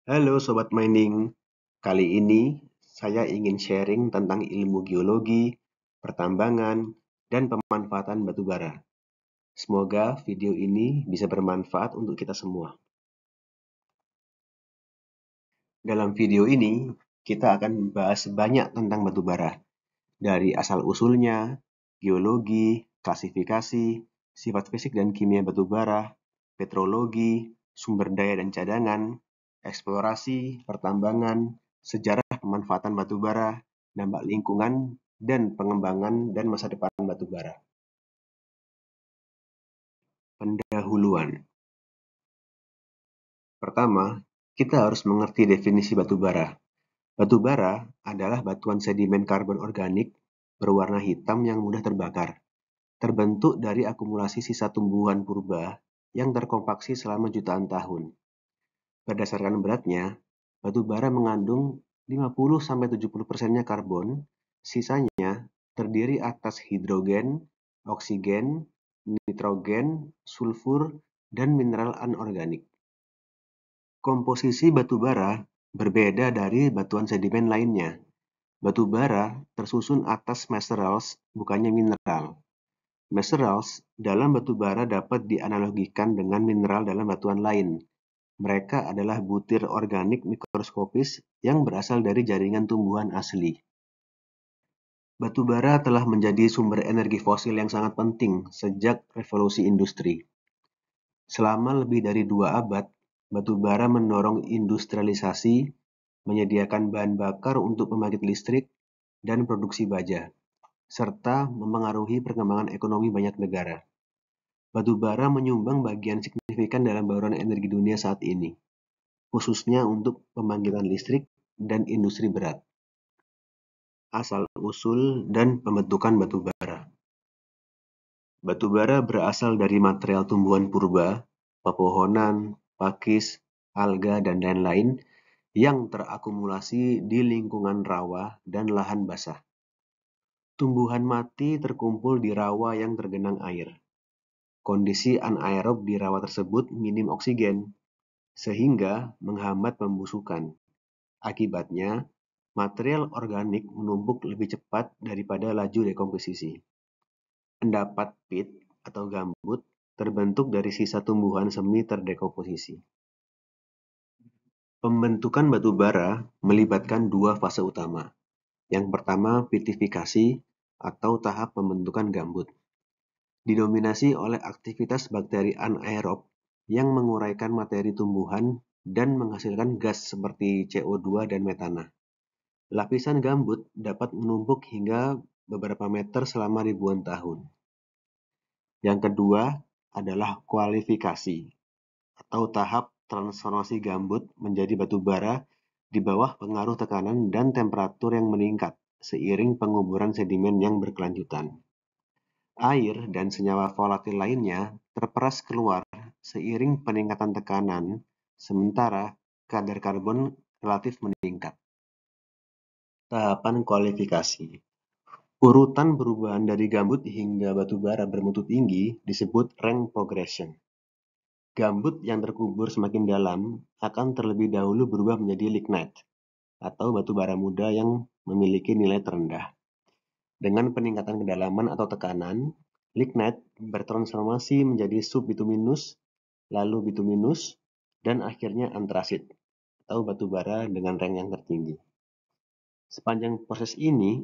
Halo Sobat Mining, kali ini saya ingin sharing tentang ilmu geologi, pertambangan, dan pemanfaatan batu bara. Semoga video ini bisa bermanfaat untuk kita semua. Dalam video ini, kita akan membahas banyak tentang batu bara, dari asal-usulnya, geologi, klasifikasi, sifat fisik dan kimia batu bara, petrologi, sumber daya dan cadangan, eksplorasi, pertambangan, sejarah pemanfaatan batu bara, dampak lingkungan, dan pengembangan dan masa depan batu bara. Pendahuluan. Pertama, kita harus mengerti definisi batu bara. Batu bara adalah batuan sedimen karbon organik berwarna hitam yang mudah terbakar, terbentuk dari akumulasi sisa tumbuhan purba yang terkompaksi selama jutaan tahun. Berdasarkan beratnya, batu bara mengandung 50-70% karbon, sisanya terdiri atas hidrogen, oksigen, nitrogen, sulfur, dan mineral anorganik. Komposisi batu bara berbeda dari batuan sedimen lainnya. Batu bara tersusun atas minerals, bukannya mineral. Minerals dalam batu bara dapat dianalogikan dengan mineral dalam batuan lain. Mereka adalah butir organik mikroskopis yang berasal dari jaringan tumbuhan asli. Batu bara telah menjadi sumber energi fosil yang sangat penting sejak revolusi industri. Selama lebih dari 2 abad, batu bara mendorong industrialisasi, menyediakan bahan bakar untuk pembangkit listrik, dan produksi baja, serta memengaruhi perkembangan ekonomi banyak negara. Batu bara menyumbang bagian signifikan dalam bauran energi dunia saat ini, khususnya untuk pembangkitan listrik dan industri berat. Asal-usul dan pembentukan batu bara. Batu bara berasal dari material tumbuhan purba, pepohonan, pakis, alga, dan lain-lain yang terakumulasi di lingkungan rawa dan lahan basah. Tumbuhan mati terkumpul di rawa yang tergenang air. Kondisi anaerob di rawa tersebut minim oksigen, sehingga menghambat pembusukan. Akibatnya, material organik menumpuk lebih cepat daripada laju dekomposisi. Endapat peat atau gambut terbentuk dari sisa tumbuhan semi terdekomposisi. Pembentukan batu bara melibatkan 2 fase utama. Yang pertama, petrifikasi atau tahap pembentukan gambut. Didominasi oleh aktivitas bakteri anaerob yang menguraikan materi tumbuhan dan menghasilkan gas seperti CO2 dan metana. Lapisan gambut dapat menumpuk hingga beberapa meter selama ribuan tahun. Yang kedua adalah kualifikasi atau tahap transformasi gambut menjadi batu bara di bawah pengaruh tekanan dan temperatur yang meningkat seiring penguburan sedimen yang berkelanjutan. Air dan senyawa volatil lainnya terperas keluar seiring peningkatan tekanan, sementara kadar karbon relatif meningkat. Tahapan kualifikasi. Urutan perubahan dari gambut hingga batu bara bermutu tinggi disebut rank progression. Gambut yang terkubur semakin dalam akan terlebih dahulu berubah menjadi lignite atau batu bara muda yang memiliki nilai terendah. Dengan peningkatan kedalaman atau tekanan, lignite bertransformasi menjadi subbituminus, lalu bituminus, dan akhirnya antrasit atau batu bara dengan rank yang tertinggi. Sepanjang proses ini,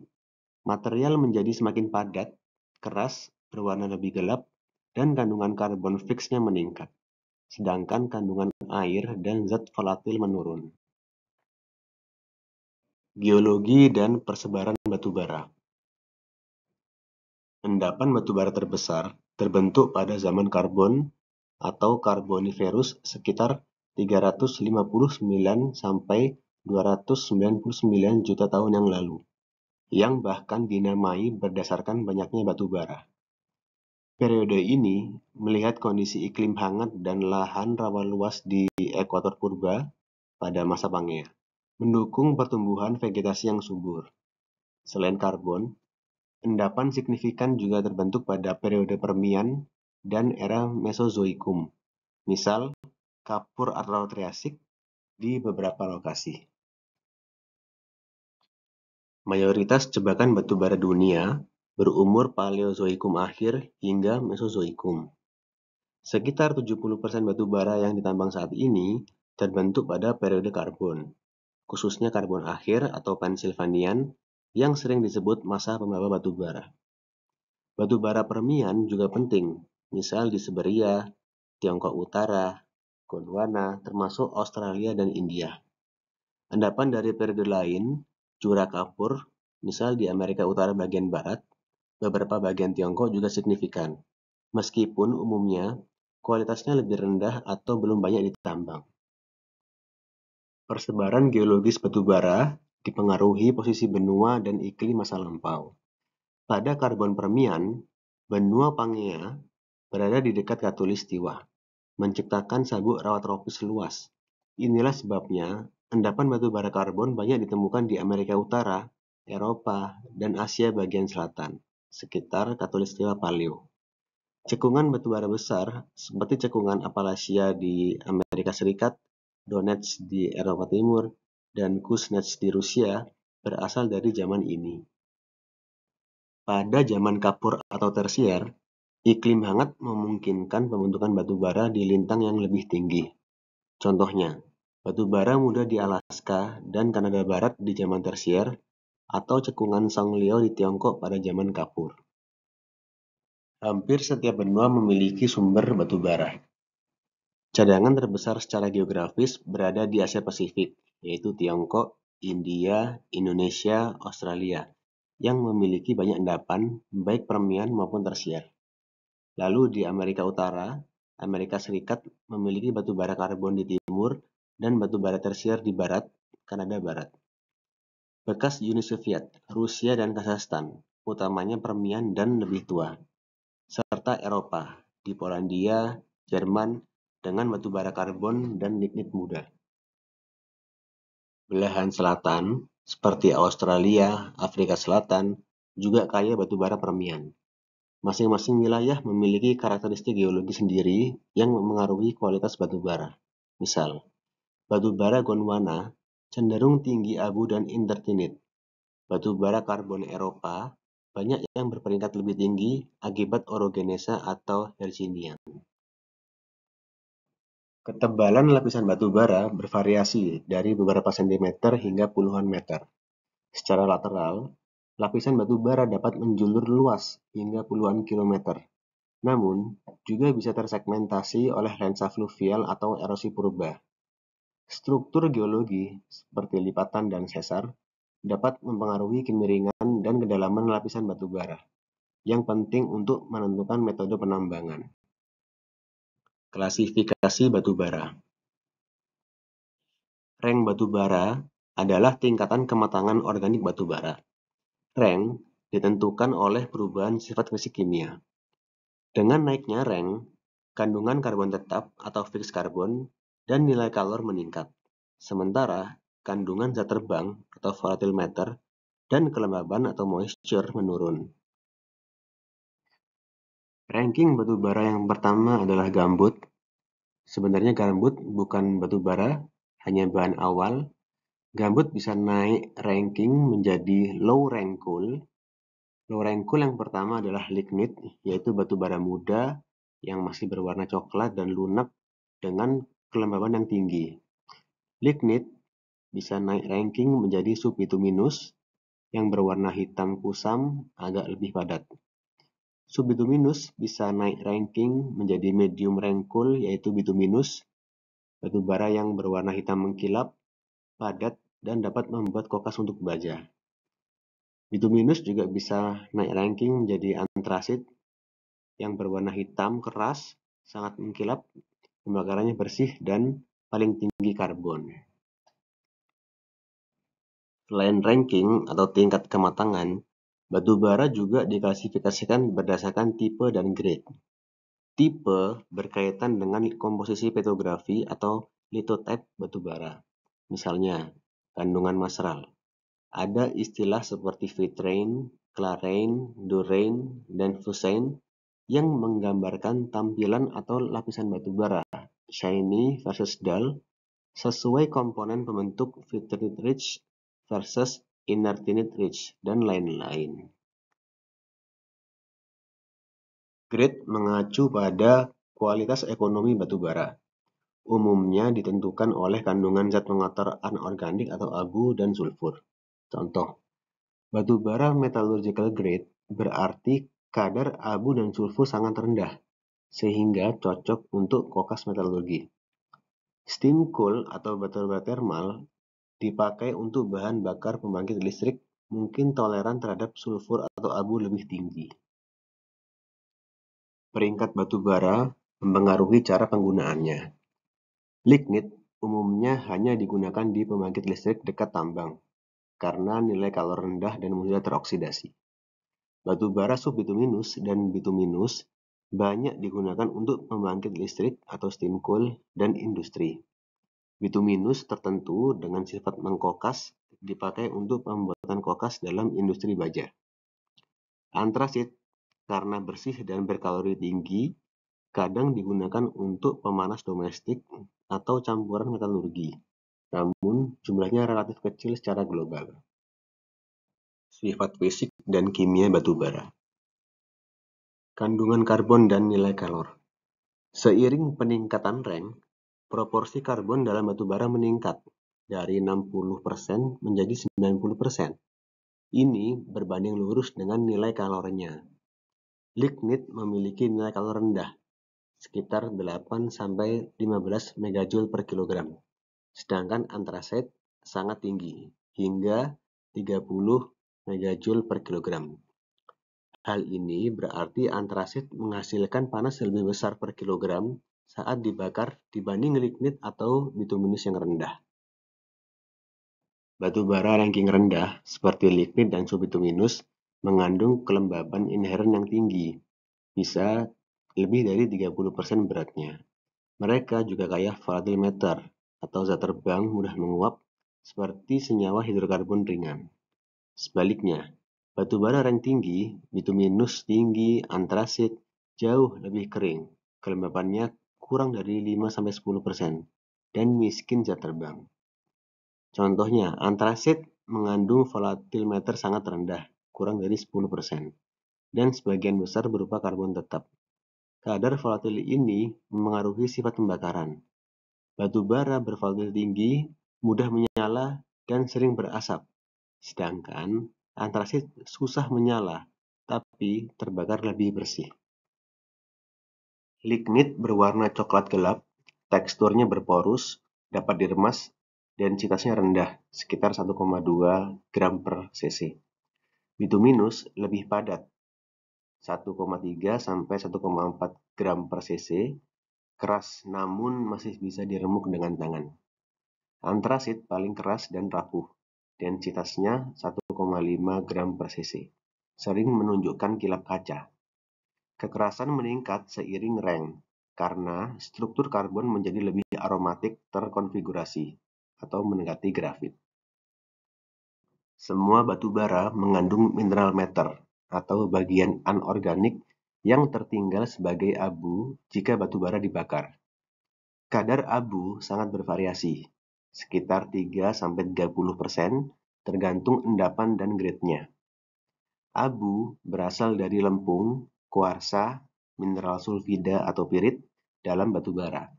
material menjadi semakin padat, keras, berwarna lebih gelap, dan kandungan karbon fixnya meningkat, sedangkan kandungan air dan zat volatil menurun. Geologi dan persebaran batu bara. Endapan batu bara terbesar terbentuk pada zaman Karbon atau Karboniferus sekitar 359 sampai 299 juta tahun yang lalu, yang bahkan dinamai berdasarkan banyaknya batu bara. Periode ini melihat kondisi iklim hangat dan lahan rawa luas di ekuator purba pada masa Pangea, mendukung pertumbuhan vegetasi yang subur. Selain karbon, endapan signifikan juga terbentuk pada periode Permian dan era Mesozoikum, misal kapur atau Triasik, di beberapa lokasi. Mayoritas jebakan batu bara dunia berumur Paleozoikum akhir hingga Mesozoikum. Sekitar 70% batu bara yang ditambang saat ini terbentuk pada periode Karbon, khususnya Karbon akhir atau Pennsylvanian yang sering disebut masa pembawa batu bara. Batu bara Permian juga penting, misal di Siberia, Tiongkok Utara, Gondwana, termasuk Australia dan India. Endapan dari periode lain, Jura Kapur, misal di Amerika Utara bagian barat, beberapa bagian Tiongkok juga signifikan, meskipun umumnya kualitasnya lebih rendah atau belum banyak ditambang. Persebaran geologis batu bara dipengaruhi posisi benua dan iklim masa lampau. Pada Karbon Permian, benua Pangea berada di dekat Khatulistiwa, menciptakan sabuk rawa tropis luas. Inilah sebabnya endapan batu bara karbon banyak ditemukan di Amerika Utara, Eropa, dan Asia bagian selatan, sekitar Khatulistiwa Paleo. Cekungan batu bara besar seperti cekungan Appalachia di Amerika Serikat, Donets di Eropa Timur, dan Kuznets di Rusia berasal dari zaman ini. Pada zaman Kapur atau Tersier, iklim hangat memungkinkan pembentukan batu bara di lintang yang lebih tinggi. Contohnya, batu bara muda di Alaska dan Kanada Barat di zaman Tersier, atau cekungan Songleo di Tiongkok pada zaman Kapur. Hampir setiap benua memiliki sumber batu bara. Cadangan terbesar secara geografis berada di Asia Pasifik, yaitu Tiongkok, India, Indonesia, Australia, yang memiliki banyak endapan, baik Permian maupun Tersier. Lalu di Amerika Utara, Amerika Serikat memiliki batu bara karbon di timur dan batu bara tersier di barat, Kanada Barat. Bekas Uni Soviet, Rusia dan Kazakhstan, utamanya Permian dan lebih tua, serta Eropa, di Polandia, Jerman, dengan batu bara karbon dan lignit muda. Belahan selatan, seperti Australia, Afrika Selatan, juga kaya batu bara Permian. Masing-masing wilayah memiliki karakteristik geologi sendiri yang memengaruhi kualitas batu bara. Misal, batu bara Gondwana cenderung tinggi abu dan intertinit. Batu bara karbon Eropa banyak yang berperingkat lebih tinggi akibat orogenesa atau Hercynian. Ketebalan lapisan batu bara bervariasi dari beberapa sentimeter hingga puluhan meter. Secara lateral, lapisan batu bara dapat menjulur luas hingga puluhan kilometer. Namun, juga bisa tersegmentasi oleh lensa fluvial atau erosi purba. Struktur geologi, seperti lipatan dan sesar, dapat mempengaruhi kemiringan dan kedalaman lapisan batu bara, yang penting untuk menentukan metode penambangan. Klasifikasi batu bara. Rank batu bara adalah tingkatan kematangan organik batu bara. Rank ditentukan oleh perubahan sifat fisik kimia. Dengan naiknya rank, kandungan karbon tetap atau fixed karbon dan nilai kalor meningkat. Sementara kandungan zat terbang atau volatile matter dan kelembaban atau moisture menurun. Ranking batu bara yang pertama adalah gambut. Sebenarnya gambut bukan batu bara, hanya bahan awal. Gambut bisa naik ranking menjadi low rank coal. Low rank coal yang pertama adalah lignit, yaitu batu bara muda yang masih berwarna coklat dan lunak dengan kelembaban yang tinggi. Lignit bisa naik ranking menjadi subbituminous yang berwarna hitam kusam agak lebih padat. Subbituminous bisa naik ranking menjadi medium rank coal yaitu bituminous, batu bara yang berwarna hitam mengkilap, padat, dan dapat membuat kokas untuk baja. Bituminous juga bisa naik ranking menjadi antrasit yang berwarna hitam keras, sangat mengkilap, pembakarannya bersih, dan paling tinggi karbon. Selain ranking atau tingkat kematangan, batu bara juga diklasifikasikan berdasarkan tipe dan grade. Tipe berkaitan dengan komposisi petrografi atau lithotype batu bara. Misalnya, kandungan masral. Ada istilah seperti vitrain, clarain, durain, dan fuscin yang menggambarkan tampilan atau lapisan batu bara, shiny versus dull, sesuai komponen pembentuk filtrate rich versus inertinate rich, dan lain-lain. Grade mengacu pada kualitas ekonomi batubara. Umumnya ditentukan oleh kandungan zat pengotor anorganik atau abu dan sulfur. Contoh, batubara metallurgical grade berarti kadar abu dan sulfur sangat rendah, sehingga cocok untuk kokas metalurgi. Steam coal atau batubara thermal dipakai untuk bahan bakar pembangkit listrik, mungkin toleran terhadap sulfur atau abu lebih tinggi. Peringkat batubara mempengaruhi cara penggunaannya. Lignit umumnya hanya digunakan di pembangkit listrik dekat tambang, karena nilai kalori rendah dan mudah teroksidasi. Batubara subbituminus dan bituminus banyak digunakan untuk pembangkit listrik atau steam coal dan industri. Bituminus tertentu dengan sifat mengkokas dipakai untuk pembuatan kokas dalam industri baja. Antrasit karena bersih dan berkalori tinggi, kadang digunakan untuk pemanas domestik atau campuran metalurgi, namun jumlahnya relatif kecil secara global. Sifat fisik dan kimia batubara. Kandungan karbon dan nilai kalor. Seiring peningkatan rank, proporsi karbon dalam batubara meningkat dari 60% menjadi 90%. Ini berbanding lurus dengan nilai kalorinya. Lignit memiliki nilai kalori rendah, sekitar 8-15 MJ per kilogram, sedangkan antrasit sangat tinggi, hingga 30 MJ per kilogram. Hal ini berarti antrasit menghasilkan panas lebih besar per kilogram saat dibakar dibanding lignit atau bituminus yang rendah. Batubara ranking rendah seperti lignit dan subbituminus mengandung kelembaban inheren yang tinggi, bisa lebih dari 30% beratnya. Mereka juga kaya volatile matter atau zat terbang mudah menguap seperti senyawa hidrokarbon ringan. Sebaliknya, batubara rank tinggi, bituminus tinggi, antrasit jauh lebih kering, kelembapannya kurang dari 5-10%, dan miskin zat terbang. Contohnya, antrasit mengandung volatile matter sangat rendah, kurang dari 10%, dan sebagian besar berupa karbon tetap. Kadar volatil ini mempengaruhi sifat pembakaran. Batubara bervolatil tinggi, mudah menyala, dan sering berasap. Sedangkan antrasit susah menyala, tapi terbakar lebih bersih. Lignit berwarna coklat gelap, teksturnya berporus, dapat diremas, densitasnya rendah, sekitar 1,2 gram per cc. Bituminus lebih padat, 1,3-1,4 gram per cc, keras namun masih bisa diremuk dengan tangan. Antrasit paling keras dan rapuh, densitasnya 1,5 gram per cc, sering menunjukkan kilap kaca. Kekerasan meningkat seiring rank, karena struktur karbon menjadi lebih aromatik terkonfigurasi, atau mendekati grafit. Semua batubara mengandung mineral matter, atau bagian anorganik yang tertinggal sebagai abu jika batubara dibakar. Kadar abu sangat bervariasi, sekitar 3-30%, tergantung endapan dan grade-nya. Abu berasal dari lempung, kuarsa, mineral sulfida atau pirit dalam batubara.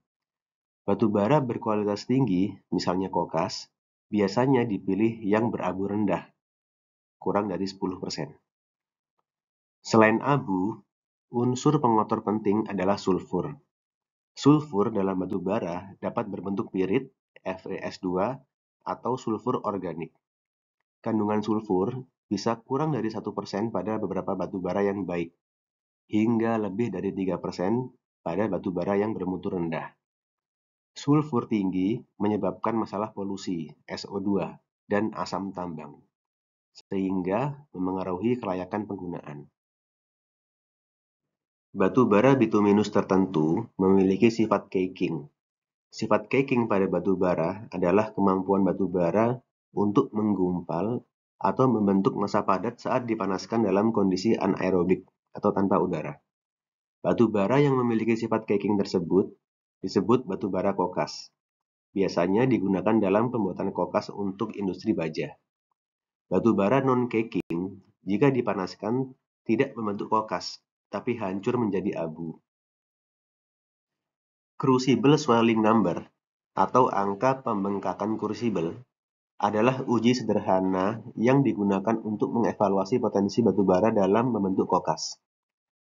Batubara berkualitas tinggi, misalnya kokas, biasanya dipilih yang berabu rendah, kurang dari 10%. Selain abu, unsur pengotor penting adalah sulfur. Sulfur dalam batubara dapat berbentuk pirit, FeS2, atau sulfur organik. Kandungan sulfur bisa kurang dari 1% pada beberapa batubara yang baik, hingga lebih dari 3% pada batubara yang bermutu rendah. Sulfur tinggi menyebabkan masalah polusi, SO2, dan asam tambang, sehingga memengaruhi kelayakan penggunaan. Batubara bituminus tertentu memiliki sifat caking. Sifat caking pada batubara adalah kemampuan batubara untuk menggumpal atau membentuk massa padat saat dipanaskan dalam kondisi anaerobik atau tanpa udara. Batubara yang memiliki sifat caking tersebut disebut batubara kokas. biasanya digunakan dalam pembuatan kokas untuk industri baja. Batu bara non-caking jika dipanaskan tidak membentuk kokas, tapi hancur menjadi abu. Crucible swelling number atau angka pembengkakan crucible adalah uji sederhana yang digunakan untuk mengevaluasi potensi batu bara dalam membentuk kokas.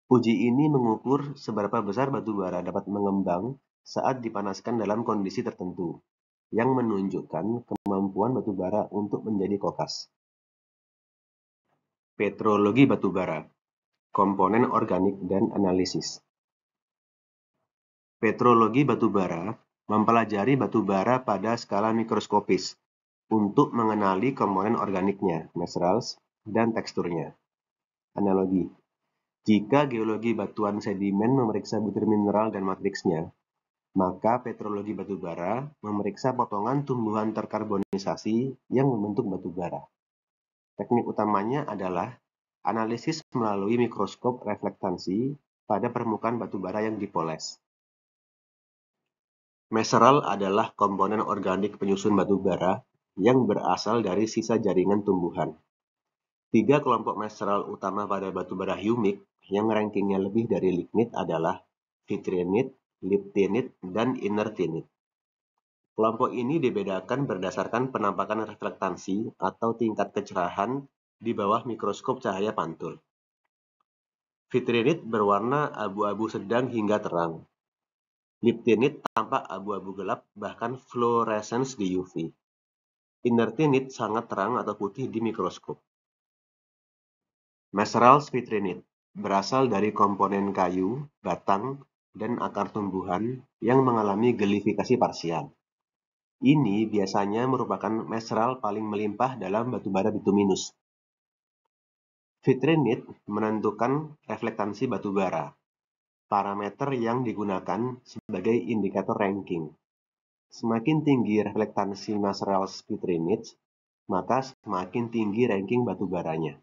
Uji ini mengukur seberapa besar batu bara dapat mengembang saat dipanaskan dalam kondisi tertentu, yang menunjukkan kemampuan batu bara untuk menjadi kokas. Petrologi batu bara, komponen organik dan analisis. Petrologi batu bara mempelajari batu bara pada skala mikroskopis untuk mengenali komponen organiknya, minerals, dan teksturnya. Analogi: jika geologi batuan sedimen memeriksa butir mineral dan matriksnya, maka petrologi batu bara memeriksa potongan tumbuhan terkarbonisasi yang membentuk batu bara. Teknik utamanya adalah analisis melalui mikroskop reflektasi pada permukaan batu bara yang dipoles. Mineral adalah komponen organik penyusun batu bara yang berasal dari sisa jaringan tumbuhan. 3 kelompok mineral utama pada batu bara humid yang rankingnya lebih dari lignit adalah vitrinit, liptinit, dan inertinit. Kelompok ini dibedakan berdasarkan penampakan reflektasi atau tingkat kecerahan di bawah mikroskop cahaya pantul. Vitrinit berwarna abu-abu sedang hingga terang. Liptinit tampak abu-abu gelap bahkan fluoresens di UV. Inertinit sangat terang atau putih di mikroskop. Minerals vitrinit berasal dari komponen kayu, batang, dan akar tumbuhan yang mengalami gelifikasi parsial. Ini biasanya merupakan mineral paling melimpah dalam batu bara bituminus. Vitrinit menentukan reflektasi batu bara, parameter yang digunakan sebagai indikator ranking. Semakin tinggi reflektasi minerals vitrinit, maka semakin tinggi ranking batu baranya.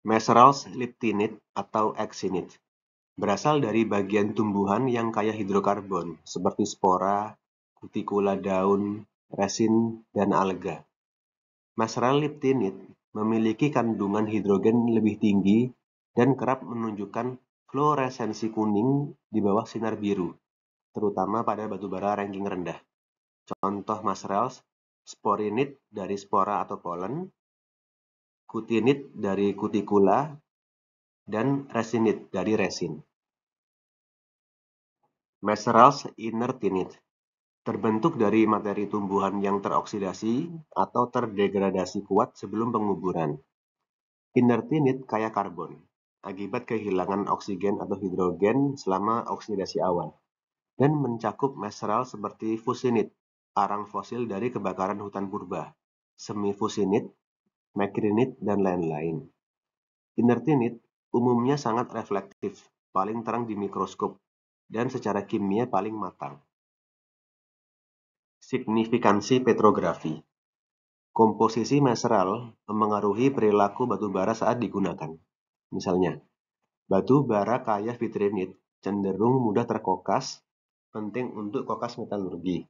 Minerals liptinit atau actinit berasal dari bagian tumbuhan yang kaya hidrokarbon seperti spora, kutikula daun, resin, dan alga. Mineral liptinit memiliki kandungan hidrogen lebih tinggi dan kerap menunjukkan fluoresensi kuning di bawah sinar biru, terutama pada batu bara ranking rendah. Contoh minerals: sporinit dari spora atau polen, kutinit dari kutikula, dan resinit dari resin. Minerals inertinit terbentuk dari materi tumbuhan yang teroksidasi atau terdegradasi kuat sebelum penguburan. Inertinit kaya karbon, akibat kehilangan oksigen atau hidrogen selama oksidasi awal, dan mencakup mineral seperti fusinit, arang fosil dari kebakaran hutan purba, semifusinit, macrinit, dan lain-lain. Inertinit umumnya sangat reflektif, paling terang di mikroskop, dan secara kimia paling matang. Signifikansi petrografi. Komposisi mineral memengaruhi perilaku batu bara saat digunakan. Misalnya, batu bara kaya vitrinit cenderung mudah terkokas, penting untuk kokas metalurgi.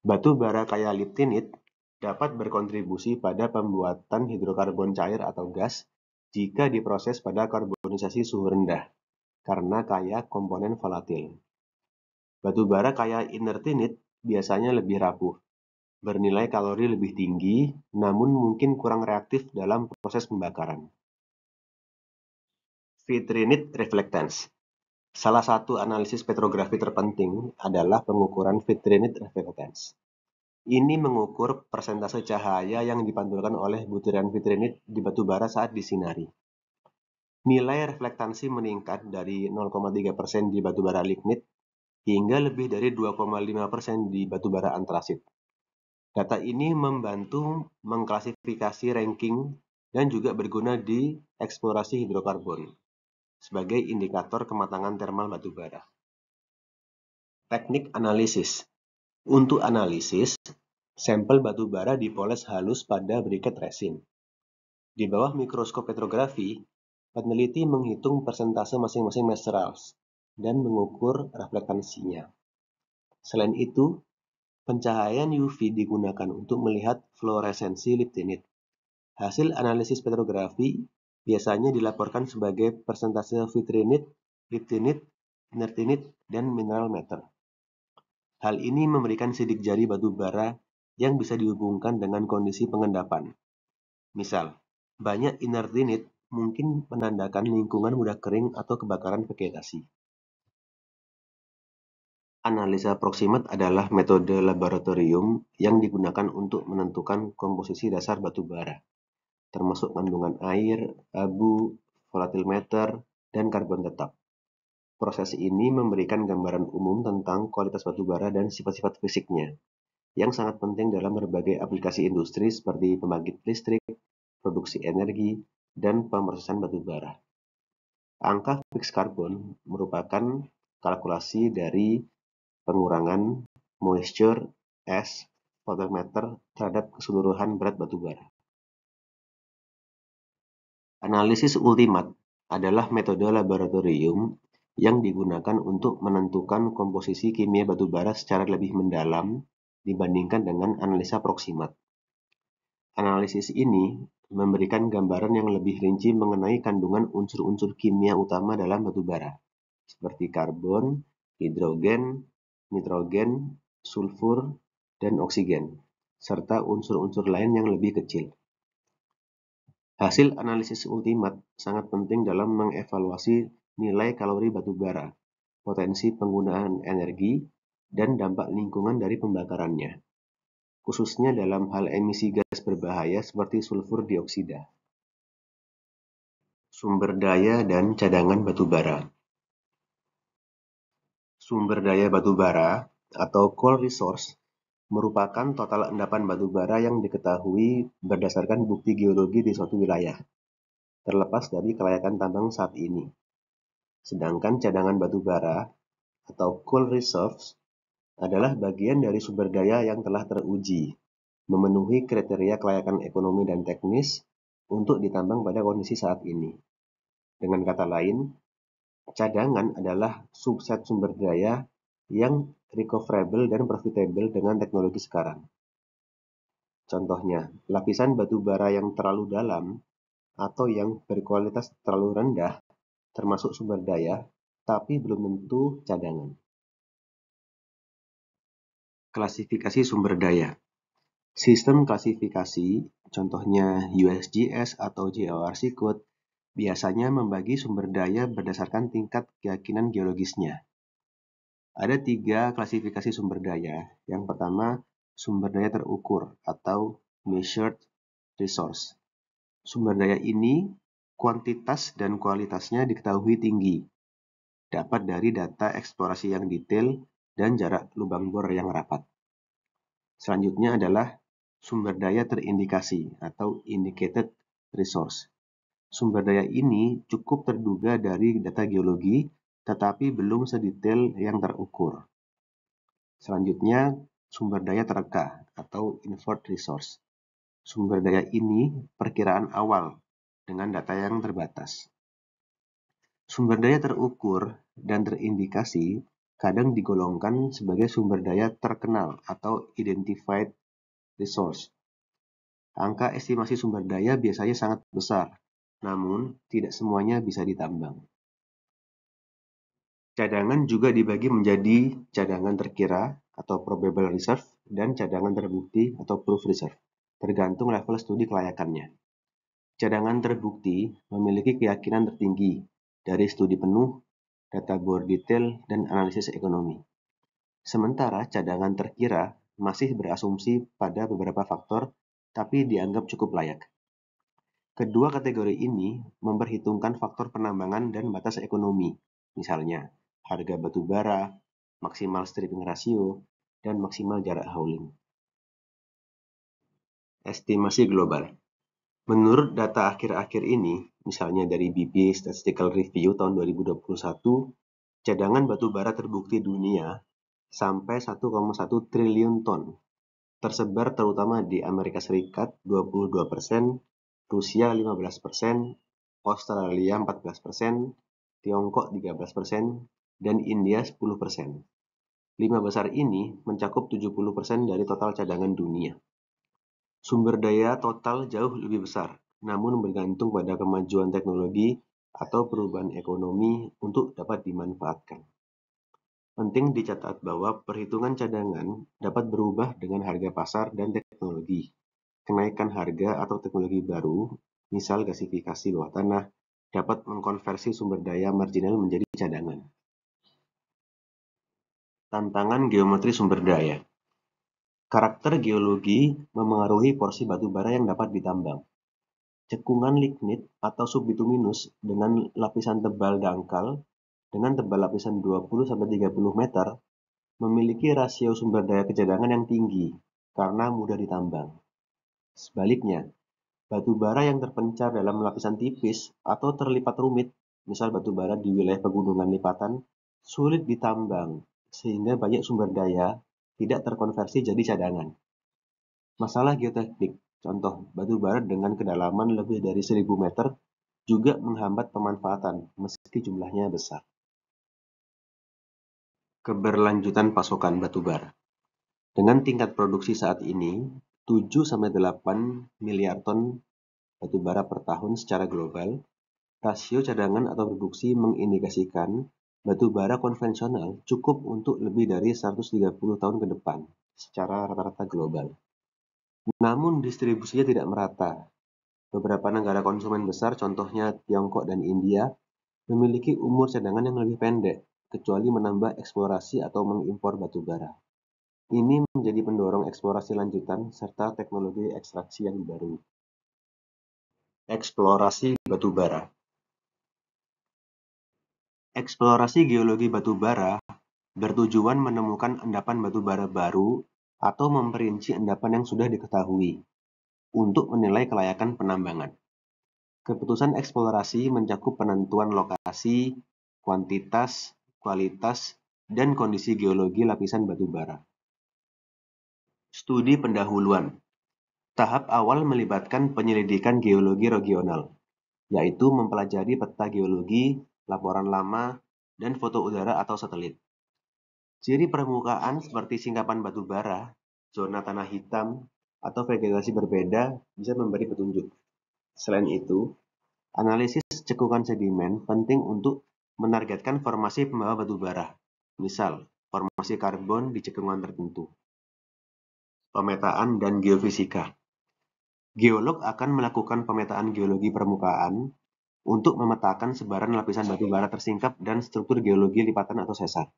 Batu bara kaya liptinit dapat berkontribusi pada pembuatan hidrokarbon cair atau gas jika diproses pada karbonisasi suhu rendah, karena kaya komponen volatil. Batu bara kaya inertinit biasanya lebih rapuh, bernilai kalori lebih tinggi, namun mungkin kurang reaktif dalam proses pembakaran. Vitrinit reflectance. Salah satu analisis petrografi terpenting adalah pengukuran vitrinit reflectance. Ini mengukur persentase cahaya yang dipantulkan oleh butiran vitrinit di batu bara saat disinari. Nilai reflektasi meningkat dari 0,3% di batu bara lignit hingga lebih dari 2,5% di batu bara antrasit. Data ini membantu mengklasifikasi ranking dan juga berguna di eksplorasi hidrokarbon sebagai indikator kematangan termal batu bara. Teknik analisis. Untuk analisis, sampel batu bara dipoles halus pada briket resin. Di bawah mikroskop petrografi, peneliti menghitung persentase masing-masing minerals dan mengukur reflektasinya. Selain itu, pencahayaan UV digunakan untuk melihat fluoresensi liftinit. Hasil analisis petrografi biasanya dilaporkan sebagai persentase vitrinit, liftinit, inertinit, dan mineral matter. Hal ini memberikan sidik jari batu bara yang bisa dihubungkan dengan kondisi pengendapan. Misal, banyak inertinit mungkin menandakan lingkungan mudah kering atau kebakaran vegetasi. Analisa proximat adalah metode laboratorium yang digunakan untuk menentukan komposisi dasar batu bara, termasuk kandungan air, abu, volatimeter, dan karbon tetap. Proses ini memberikan gambaran umum tentang kualitas batu bara dan sifat-sifat fisiknya, yang sangat penting dalam berbagai aplikasi industri seperti pembangkit listrik, produksi energi, dan pemrosesan batu bara. Angka fix karbon merupakan kalkulasi dari pengurangan moisture, es, voltameter terhadap keseluruhan berat batu bara. Analisis ultimat adalah metode laboratorium yang digunakan untuk menentukan komposisi kimia batu bara secara lebih mendalam dibandingkan dengan analisa proximat. Analisis ini memberikan gambaran yang lebih rinci mengenai kandungan unsur-unsur kimia utama dalam batu bara, seperti karbon, hidrogen, nitrogen, sulfur, dan oksigen, serta unsur-unsur lain yang lebih kecil. Hasil analisis ultimat sangat penting dalam mengevaluasi nilai kalori batu bara, potensi penggunaan energi, dan dampak lingkungan dari pembakarannya, khususnya dalam hal emisi gas berbahaya seperti sulfur dioksida. Sumber daya dan cadangan batu bara. Sumber daya batu bara atau coal resource merupakan total endapan batu bara yang diketahui berdasarkan bukti geologi di suatu wilayah, terlepas dari kelayakan tambang saat ini. Sedangkan cadangan batu bara atau coal reserves adalah bagian dari sumber daya yang telah teruji, memenuhi kriteria kelayakan ekonomi dan teknis untuk ditambang pada kondisi saat ini. Dengan kata lain, cadangan adalah subset sumber daya yang recoverable dan profitable dengan teknologi sekarang. Contohnya, lapisan batu bara yang terlalu dalam atau yang berkualitas terlalu rendah termasuk sumber daya, tapi belum tentu cadangan. Klasifikasi sumber daya. Sistem klasifikasi, contohnya USGS atau JORC Code, biasanya membagi sumber daya berdasarkan tingkat keyakinan geologisnya. Ada 3 klasifikasi sumber daya. Yang pertama, sumber daya terukur atau measured resource. Sumber daya ini, kuantitas dan kualitasnya diketahui tinggi, dapat dari data eksplorasi yang detail dan jarak lubang bor yang rapat. Selanjutnya adalah sumber daya terindikasi atau indicated resource. Sumber daya ini cukup terduga dari data geologi, tetapi belum sedetail yang terukur. Selanjutnya, sumber daya tereka atau inferred resource. Sumber daya ini perkiraan awal dengan data yang terbatas. Sumber daya terukur dan terindikasi kadang digolongkan sebagai sumber daya terkenal atau identified resource. Angka estimasi sumber daya biasanya sangat besar, namun tidak semuanya bisa ditambang. Cadangan juga dibagi menjadi cadangan terkira atau probable reserve dan cadangan terbukti atau proof reserve, tergantung level studi kelayakannya. Cadangan terbukti memiliki keyakinan tertinggi dari studi penuh, data bor detail, dan analisis ekonomi. Sementara cadangan terkira masih berasumsi pada beberapa faktor, tapi dianggap cukup layak. Kedua kategori ini memperhitungkan faktor penambangan dan batas ekonomi, misalnya harga batu bara, maksimal stripping ratio, dan maksimal jarak hauling. Estimasi global. Menurut data akhir-akhir ini, misalnya dari BP Statistical Review tahun 2021, cadangan batu bara terbukti dunia sampai 1,1 triliun ton, tersebar terutama di Amerika Serikat 22%, Rusia 15%, Australia 14%, Tiongkok 13%, dan India 10%. 5 besar ini mencakup 70% dari total cadangan dunia. Sumber daya total jauh lebih besar, namun bergantung pada kemajuan teknologi atau perubahan ekonomi untuk dapat dimanfaatkan. Penting dicatat bahwa perhitungan cadangan dapat berubah dengan harga pasar dan teknologi. Kenaikan harga atau teknologi baru, misal gasifikasi bawah tanah, dapat mengkonversi sumber daya marginal menjadi cadangan. Tantangan geometri sumber daya. Karakter geologi memengaruhi porsi batu bara yang dapat ditambang. Cekungan lignit atau subbituminus dengan lapisan tebal dangkal dengan tebal lapisan 20-30 meter memiliki rasio sumber daya kecadangan yang tinggi karena mudah ditambang. Sebaliknya, batu bara yang terpencar dalam lapisan tipis atau terlipat rumit, misal batu bara di wilayah pegunungan lipatan, sulit ditambang sehingga banyak sumber daya tidak terkonversi jadi cadangan. Masalah geoteknik, contoh batu bara dengan kedalaman lebih dari 1000 meter juga menghambat pemanfaatan meski jumlahnya besar. Keberlanjutan pasokan batu bara. Dengan tingkat produksi saat ini, 7-8 miliar ton batu bara per tahun secara global, rasio cadangan atau produksi mengindikasikan batu bara konvensional cukup untuk lebih dari 130 tahun ke depan secara rata-rata global. Namun distribusinya tidak merata. Beberapa negara konsumen besar, contohnya Tiongkok dan India, memiliki umur cadangan yang lebih pendek, kecuali menambah eksplorasi atau mengimpor batu bara. Ini menjadi pendorong eksplorasi lanjutan serta teknologi ekstraksi yang baru. Eksplorasi batu bara. Eksplorasi geologi batu bara bertujuan menemukan endapan batu bara baru atau memperinci endapan yang sudah diketahui untuk menilai kelayakan penambangan. Keputusan eksplorasi mencakup penentuan lokasi, kuantitas, kualitas, dan kondisi geologi lapisan batu bara. Studi pendahuluan. Tahap awal melibatkan penyelidikan geologi regional, yaitu mempelajari peta geologi, laporan lama, dan foto udara atau satelit. Ciri permukaan seperti singkapan batu bara, zona tanah hitam, atau vegetasi berbeda bisa memberi petunjuk. Selain itu, analisis cekungan sedimen penting untuk menargetkan formasi pembawa batu bara, misal formasi karbon di cekungan tertentu. Pemetaan dan geofisika. Geolog akan melakukan pemetaan geologi permukaan untuk memetakan sebaran lapisan batu bara tersingkap dan struktur geologi lipatan atau sesar.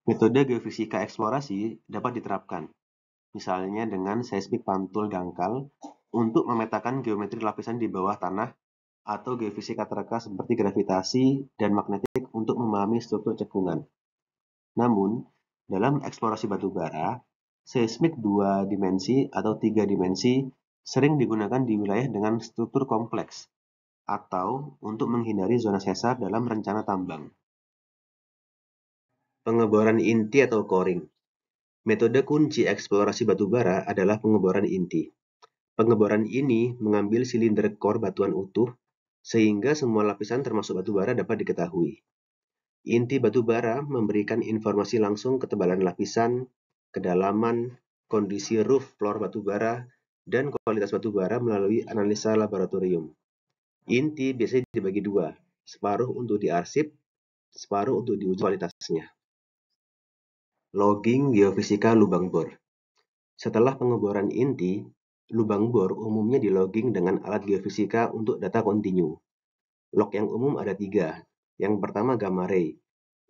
Metode geofisika eksplorasi dapat diterapkan, misalnya dengan seismik pantul dangkal untuk memetakan geometri lapisan di bawah tanah atau geofisika tereka seperti gravitasi dan magnetik untuk memahami struktur cekungan. Namun, dalam eksplorasi batu bara, seismik 2 dimensi atau 3 dimensi sering digunakan di wilayah dengan struktur kompleks atau untuk menghindari zona sesar dalam rencana tambang. Pengeboran inti atau coring. Metode kunci eksplorasi batu bara adalah pengeboran inti. Pengeboran ini mengambil silinder core batuan utuh sehingga semua lapisan termasuk batu bara dapat diketahui. Inti batu bara memberikan informasi langsung ketebalan lapisan, kedalaman, kondisi roof floor batu bara, dan kualitas batu bara melalui analisa laboratorium. Inti biasanya dibagi dua, separuh untuk diarsip, separuh untuk diuji kualitasnya. Logging geofisika lubang bor. Setelah pengeboran inti, lubang bor umumnya dilogging dengan alat geofisika untuk data kontinu. Log yang umum ada 3. Yang pertama gamma ray.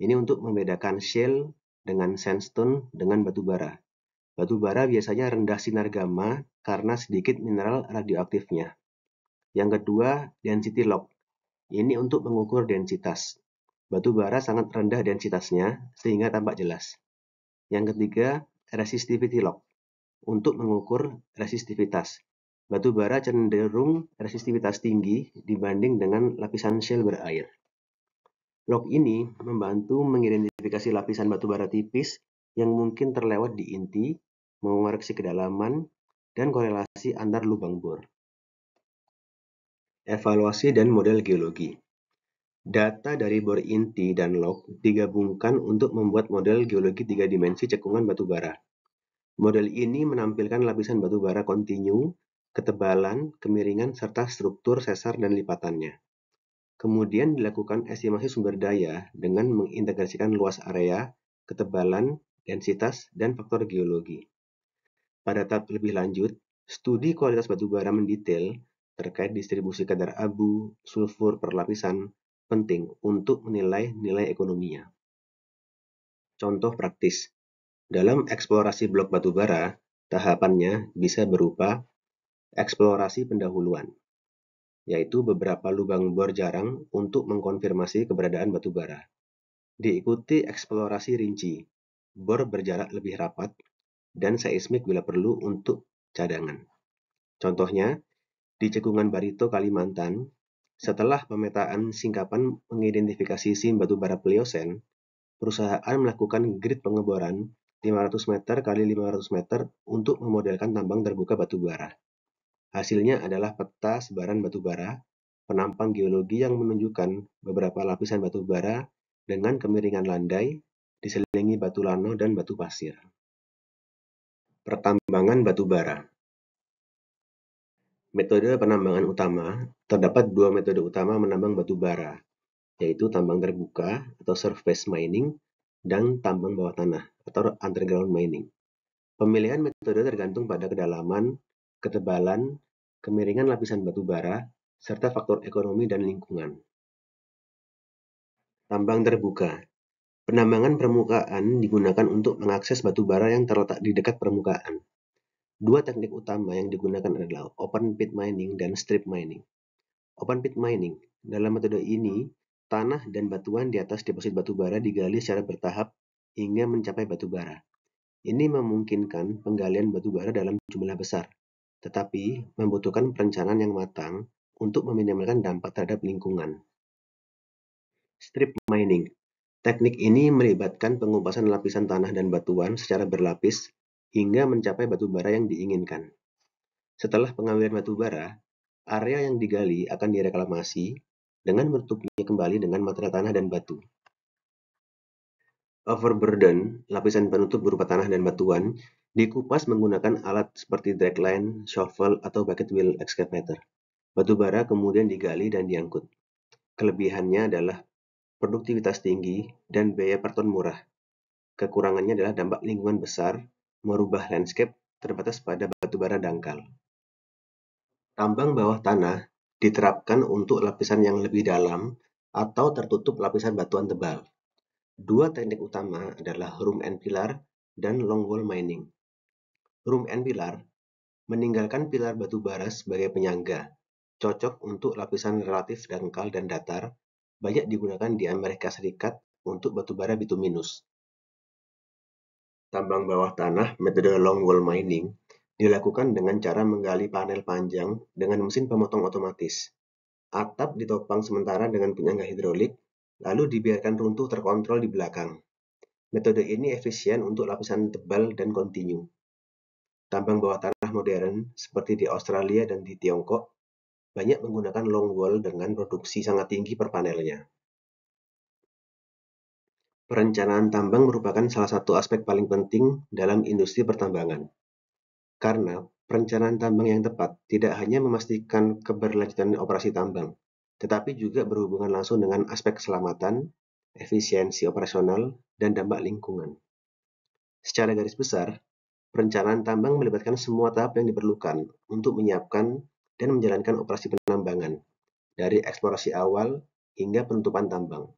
Ini untuk membedakan shale dengan sandstone dengan batu bara. Batu bara biasanya rendah sinar gamma karena sedikit mineral radioaktifnya. Yang kedua, density log. Ini untuk mengukur densitas. Batu bara sangat rendah densitasnya sehingga tampak jelas. Yang ketiga, resistivity log, untuk mengukur resistivitas. Batu bara cenderung resistivitas tinggi dibanding dengan lapisan shale berair. Log ini membantu mengidentifikasi lapisan batu bara tipis yang mungkin terlewat di inti, mengoreksi kedalaman, dan korelasi antar lubang bor. Evaluasi dan model geologi. Data dari bor inti dan log digabungkan untuk membuat model geologi 3 dimensi cekungan batu bara. Model ini menampilkan lapisan batu bara kontinu, ketebalan, kemiringan, serta struktur sesar dan lipatannya. Kemudian dilakukan estimasi sumber daya dengan mengintegrasikan luas area, ketebalan, densitas, dan faktor geologi. Pada tahap lebih lanjut, studi kualitas batu bara mendetail terkait distribusi kadar abu, sulfur per lapisan penting untuk menilai nilai ekonominya. Contoh praktis, dalam eksplorasi blok batu bara, tahapannya bisa berupa eksplorasi pendahuluan, yaitu beberapa lubang bor jarang untuk mengkonfirmasi keberadaan batu bara. Diikuti eksplorasi rinci, bor berjarak lebih rapat, dan seismik bila perlu untuk cadangan. Contohnya, di Cekungan Barito, Kalimantan, setelah pemetaan singkapan mengidentifikasi sim batu bara Pliocene, perusahaan melakukan grid pengeboran 500 meter kali 500 meter untuk memodelkan tambang terbuka batu bara. Hasilnya adalah peta sebaran batu bara, penampang geologi yang menunjukkan beberapa lapisan batu bara dengan kemiringan landai, diselingi batu lano dan batu pasir. Pertambangan batu bara. Metode penambangan utama, terdapat dua metode utama menambang batu bara, yaitu tambang terbuka atau surface mining dan tambang bawah tanah atau underground mining. Pemilihan metode tergantung pada kedalaman, ketebalan, kemiringan lapisan batu bara, serta faktor ekonomi dan lingkungan. Tambang terbuka. Penambangan permukaan digunakan untuk mengakses batu bara yang terletak di dekat permukaan. Dua teknik utama yang digunakan adalah open pit mining dan strip mining. Open pit mining. Dalam metode ini, tanah dan batuan di atas deposit batu bara digali secara bertahap hingga mencapai batu bara. Ini memungkinkan penggalian batu bara dalam jumlah besar, tetapi membutuhkan perencanaan yang matang untuk meminimalkan dampak terhadap lingkungan. Strip mining. Teknik ini melibatkan pengupasan lapisan tanah dan batuan secara berlapis hingga mencapai batu bara yang diinginkan. Setelah pengambilan batu bara, area yang digali akan direklamasi dengan menutupnya kembali dengan material tanah dan batu. Overburden, lapisan penutup berupa tanah dan batuan, dikupas menggunakan alat seperti dragline, shovel, atau bucket wheel excavator. Batu bara kemudian digali dan diangkut. Kelebihannya adalah produktivitas tinggi dan biaya per ton murah. Kekurangannya adalah dampak lingkungan besar, merubah landscape, terbatas pada batu bara dangkal. Tambang bawah tanah diterapkan untuk lapisan yang lebih dalam atau tertutup lapisan batuan tebal. Dua teknik utama adalah room and pillar dan long wall mining. Room and pillar meninggalkan pilar batu bara sebagai penyangga, cocok untuk lapisan relatif dangkal dan datar, banyak digunakan di Amerika Serikat untuk batu bara bituminus. Tambang bawah tanah metode long wall mining dilakukan dengan cara menggali panel panjang dengan mesin pemotong otomatis. Atap ditopang sementara dengan penyangga hidrolik, lalu dibiarkan runtuh terkontrol di belakang. Metode ini efisien untuk lapisan tebal dan kontinu. Tambang bawah tanah modern, seperti di Australia dan di Tiongkok, banyak menggunakan long wall dengan produksi sangat tinggi per panelnya. Perencanaan tambang merupakan salah satu aspek paling penting dalam industri pertambangan. Karena perencanaan tambang yang tepat tidak hanya memastikan keberlanjutan operasi tambang, tetapi juga berhubungan langsung dengan aspek keselamatan, efisiensi operasional, dan dampak lingkungan. Secara garis besar, perencanaan tambang melibatkan semua tahap yang diperlukan untuk menyiapkan dan menjalankan operasi penambangan, dari eksplorasi awal hingga penutupan tambang.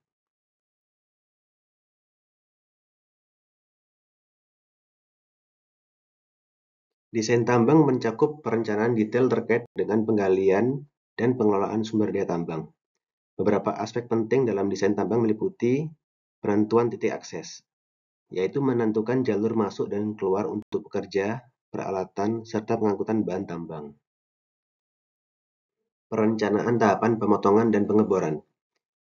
Desain tambang mencakup perencanaan detail terkait dengan penggalian dan pengelolaan sumber daya tambang. Beberapa aspek penting dalam desain tambang meliputi penentuan titik akses, yaitu menentukan jalur masuk dan keluar untuk pekerja, peralatan, serta pengangkutan bahan tambang. Perencanaan tahapan pemotongan dan pengeboran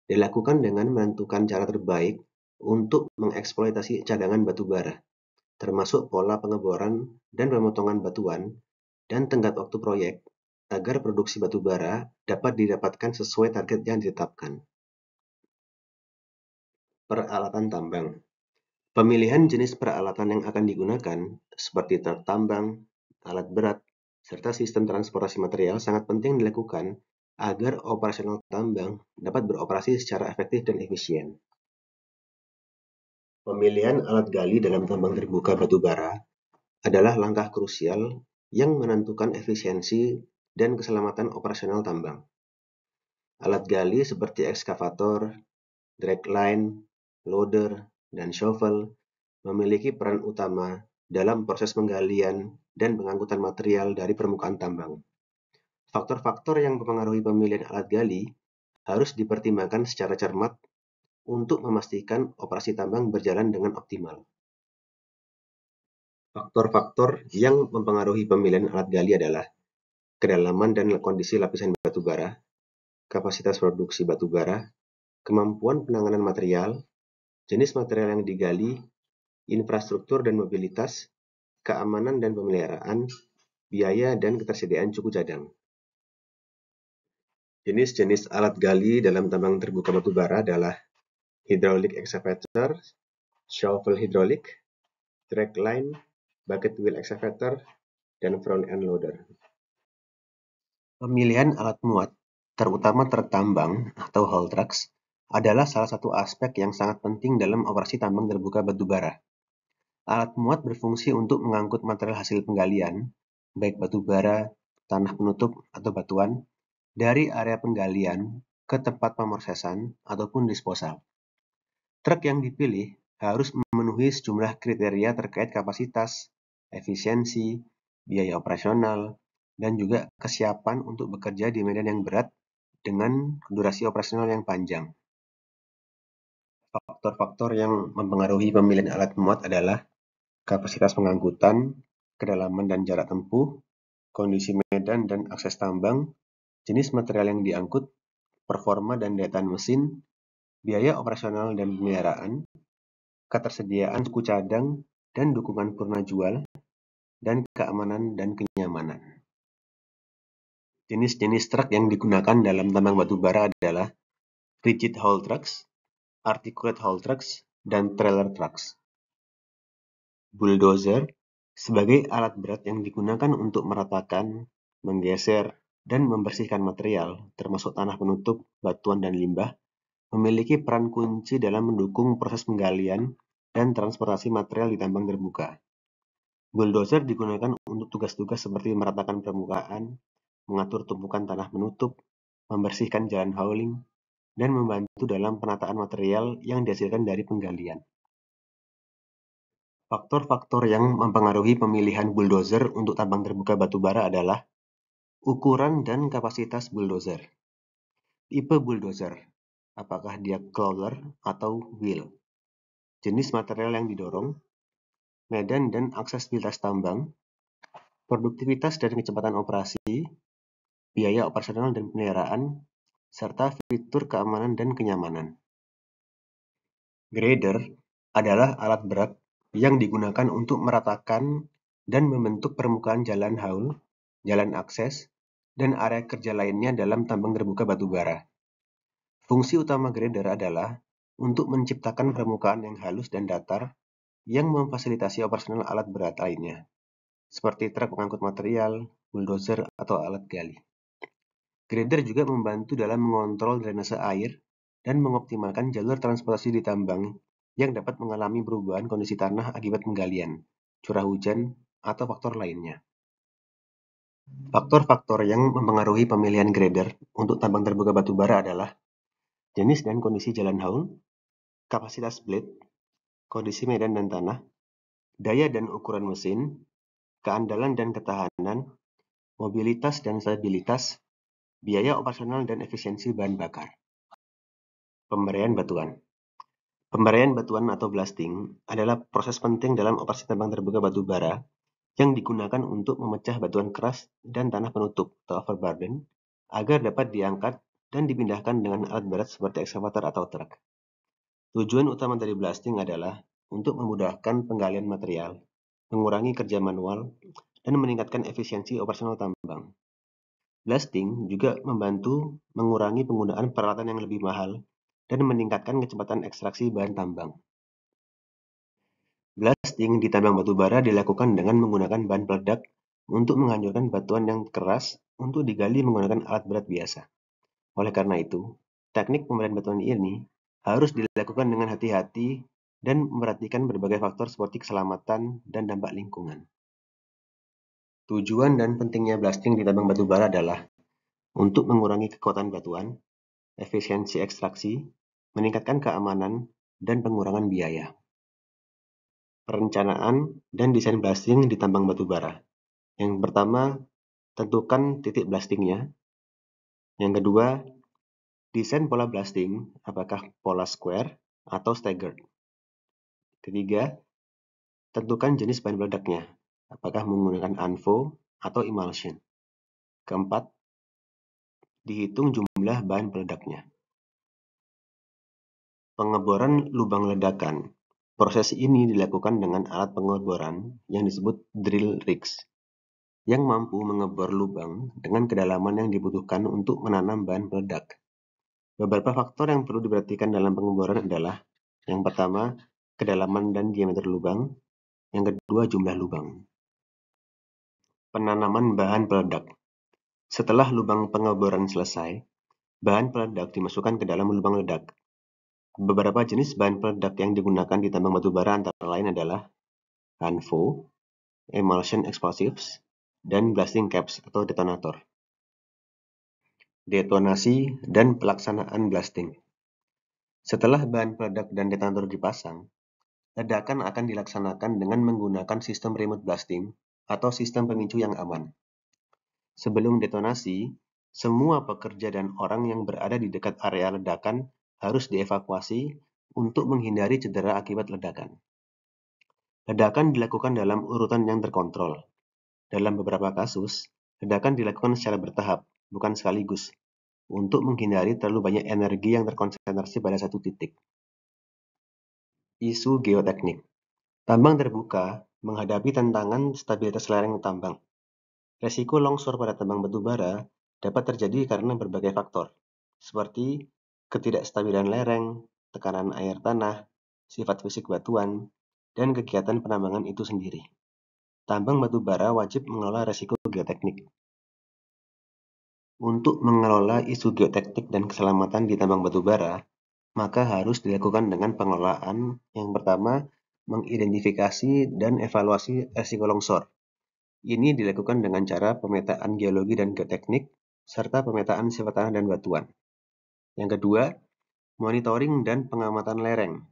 dilakukan dengan menentukan cara terbaik untuk mengeksploitasi cadangan batu bara, termasuk pola pengeboran dan pemotongan batuan dan tenggat waktu proyek, agar produksi batu bara dapat didapatkan sesuai target yang ditetapkan. Peralatan tambang. Pemilihan jenis peralatan yang akan digunakan, seperti truk tambang, alat berat, serta sistem transportasi material sangat penting dilakukan agar operasional tambang dapat beroperasi secara efektif dan efisien. Pemilihan alat gali dalam tambang terbuka batu bara adalah langkah krusial yang menentukan efisiensi dan keselamatan operasional tambang. Alat gali seperti ekskavator, dragline, loader, dan shovel memiliki peran utama dalam proses penggalian dan pengangkutan material dari permukaan tambang. Faktor-faktor yang mempengaruhi pemilihan alat gali harus dipertimbangkan secara cermat untuk memastikan operasi tambang berjalan dengan optimal. Faktor-faktor yang mempengaruhi pemilihan alat gali adalah kedalaman dan kondisi lapisan batu bara, kapasitas produksi batu bara, kemampuan penanganan material, jenis material yang digali, infrastruktur dan mobilitas, keamanan dan pemeliharaan, biaya dan ketersediaan cuku cadang. Jenis-jenis alat gali dalam tambang terbuka batu bara adalah hydraulic excavator, shovel hydraulic, dragline, bucket wheel excavator, dan front end loader. Pemilihan alat muat, terutama truk tambang atau haul trucks, adalah salah satu aspek yang sangat penting dalam operasi tambang terbuka batu bara. Alat muat berfungsi untuk mengangkut material hasil penggalian, baik batu bara, tanah penutup, atau batuan, dari area penggalian ke tempat pemrosesan ataupun disposal. Truk yang dipilih harus memenuhi sejumlah kriteria terkait kapasitas, efisiensi, biaya operasional, dan juga kesiapan untuk bekerja di medan yang berat dengan durasi operasional yang panjang. Faktor-faktor yang mempengaruhi pemilihan alat muat adalah kapasitas pengangkutan, kedalaman dan jarak tempuh, kondisi medan dan akses tambang, jenis material yang diangkut, performa dan daya tahan mesin, biaya operasional dan pemeliharaan, ketersediaan suku cadang dan dukungan purna jual, dan keamanan dan kenyamanan. Jenis-jenis truk yang digunakan dalam tambang batu bara adalah rigid haul trucks, articulate haul trucks, dan trailer trucks. Bulldozer sebagai alat berat yang digunakan untuk meratakan, menggeser, dan membersihkan material, termasuk tanah penutup, batuan, dan limbah, memiliki peran kunci dalam mendukung proses penggalian dan transportasi material di tambang terbuka. Bulldozer digunakan untuk tugas-tugas seperti meratakan permukaan, mengatur tumpukan tanah penutup, membersihkan jalan hauling, dan membantu dalam penataan material yang dihasilkan dari penggalian. Faktor-faktor yang mempengaruhi pemilihan bulldozer untuk tambang terbuka batu bara adalah ukuran dan kapasitas bulldozer. Tipe bulldozer, apakah dia crawler atau wheel, jenis material yang didorong, medan dan aksesibilitas tambang, produktivitas dan kecepatan operasi, biaya operasional dan pemeliharaan, serta fitur keamanan dan kenyamanan. Grader adalah alat berat yang digunakan untuk meratakan dan membentuk permukaan jalan haul, jalan akses, dan area kerja lainnya dalam tambang terbuka batu bara. Fungsi utama grader adalah untuk menciptakan permukaan yang halus dan datar yang memfasilitasi operasional alat berat lainnya, seperti truk pengangkut material, bulldozer, atau alat gali. Grader juga membantu dalam mengontrol drainase air dan mengoptimalkan jalur transportasi di tambang yang dapat mengalami perubahan kondisi tanah akibat penggalian, curah hujan, atau faktor lainnya. Faktor-faktor yang mempengaruhi pemilihan grader untuk tambang terbuka batu bara adalah jenis dan kondisi jalan haul, kapasitas blade, kondisi medan dan tanah, daya dan ukuran mesin, keandalan dan ketahanan, mobilitas dan stabilitas, biaya operasional dan efisiensi bahan bakar. Pemberian batuan. Pemberian batuan atau blasting adalah proses penting dalam operasi tambang terbuka batu bara yang digunakan untuk memecah batuan keras dan tanah penutup atau overburden agar dapat diangkat dan dipindahkan dengan alat berat seperti ekskavator atau truk. Tujuan utama dari blasting adalah untuk memudahkan penggalian material, mengurangi kerja manual, dan meningkatkan efisiensi operasional tambang. Blasting juga membantu mengurangi penggunaan peralatan yang lebih mahal dan meningkatkan kecepatan ekstraksi bahan tambang. Blasting di tambang batu bara dilakukan dengan menggunakan bahan peledak untuk menghancurkan batuan yang keras untuk digali menggunakan alat berat biasa. Oleh karena itu, teknik pemberian batuan ini harus dilakukan dengan hati-hati dan memperhatikan berbagai faktor seperti keselamatan dan dampak lingkungan. Tujuan dan pentingnya blasting di tambang batu bara adalah untuk mengurangi kekuatan batuan, efisiensi ekstraksi, meningkatkan keamanan, dan pengurangan biaya. Perencanaan dan desain blasting di tambang batu bara. Yang pertama, tentukan titik blastingnya. Yang kedua, desain pola blasting, apakah pola square atau staggered. Ketiga, tentukan jenis bahan peledaknya, apakah menggunakan ANFO atau emulsion. Keempat, dihitung jumlah bahan peledaknya. Pengeboran lubang ledakan. Proses ini dilakukan dengan alat pengeboran yang disebut drill rigs, yang mampu mengebor lubang dengan kedalaman yang dibutuhkan untuk menanam bahan peledak. Beberapa faktor yang perlu diperhatikan dalam pengeboran adalah: yang pertama, kedalaman dan diameter lubang. Yang kedua, jumlah lubang. Penanaman bahan peledak. Setelah lubang pengeboran selesai, bahan peledak dimasukkan ke dalam lubang ledak. Beberapa jenis bahan peledak yang digunakan di tambang batu bara antara lain adalah ANFO, emulsion explosives, dan blasting caps atau detonator. Detonasi dan pelaksanaan blasting. Setelah bahan peledak dan detonator dipasang, ledakan akan dilaksanakan dengan menggunakan sistem remote blasting atau sistem pemicu yang aman. Sebelum detonasi, semua pekerja dan orang yang berada di dekat area ledakan harus dievakuasi untuk menghindari cedera akibat ledakan. Ledakan dilakukan dalam urutan yang terkontrol. Dalam beberapa kasus, ledakan dilakukan secara bertahap, bukan sekaligus, untuk menghindari terlalu banyak energi yang terkonsentrasi pada satu titik. Isu geoteknik. Tambang terbuka menghadapi tantangan stabilitas lereng tambang. Resiko longsor pada tambang batu bara dapat terjadi karena berbagai faktor, seperti ketidakstabilan lereng, tekanan air tanah, sifat fisik batuan, dan kegiatan penambangan itu sendiri. Tambang batu bara wajib mengelola resiko geoteknik. Untuk mengelola isu geoteknik dan keselamatan di tambang batu bara, maka harus dilakukan dengan pengelolaan yang pertama, mengidentifikasi dan evaluasi resiko longsor. Ini dilakukan dengan cara pemetaan geologi dan geoteknik, serta pemetaan sifat tanah dan batuan. Yang kedua, monitoring dan pengamatan lereng.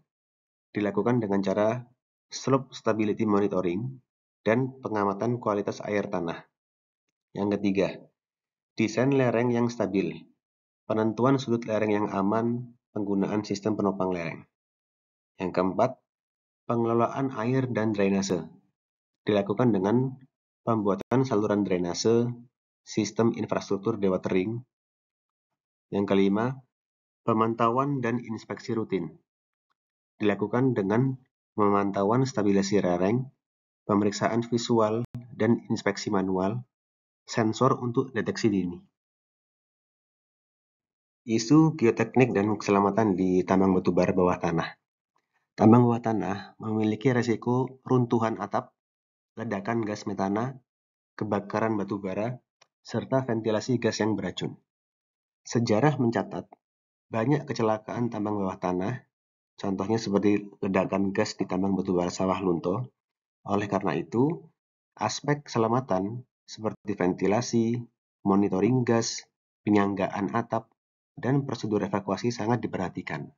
Dilakukan dengan cara slope stability monitoring dan pengamatan kualitas air tanah. Yang ketiga, desain lereng yang stabil. Penentuan sudut lereng yang aman, penggunaan sistem penopang lereng. Yang keempat, pengelolaan air dan drainase. Dilakukan dengan pembuatan saluran drainase, sistem infrastruktur dewatering. Yang kelima, pemantauan dan inspeksi rutin. Dilakukan dengan pemantauan stabilisasi lereng, pemeriksaan visual dan inspeksi manual, sensor untuk deteksi dini. Isu geoteknik dan keselamatan di tambang batu bara bawah tanah. Tambang bawah tanah memiliki resiko runtuhan atap, ledakan gas metana, kebakaran batu bara, serta ventilasi gas yang beracun. Sejarah mencatat banyak kecelakaan tambang bawah tanah, contohnya seperti ledakan gas di tambang batu bara Sawah Lunto. Oleh karena itu, aspek keselamatan seperti ventilasi, monitoring gas, penyanggaan atap, dan prosedur evakuasi sangat diperhatikan.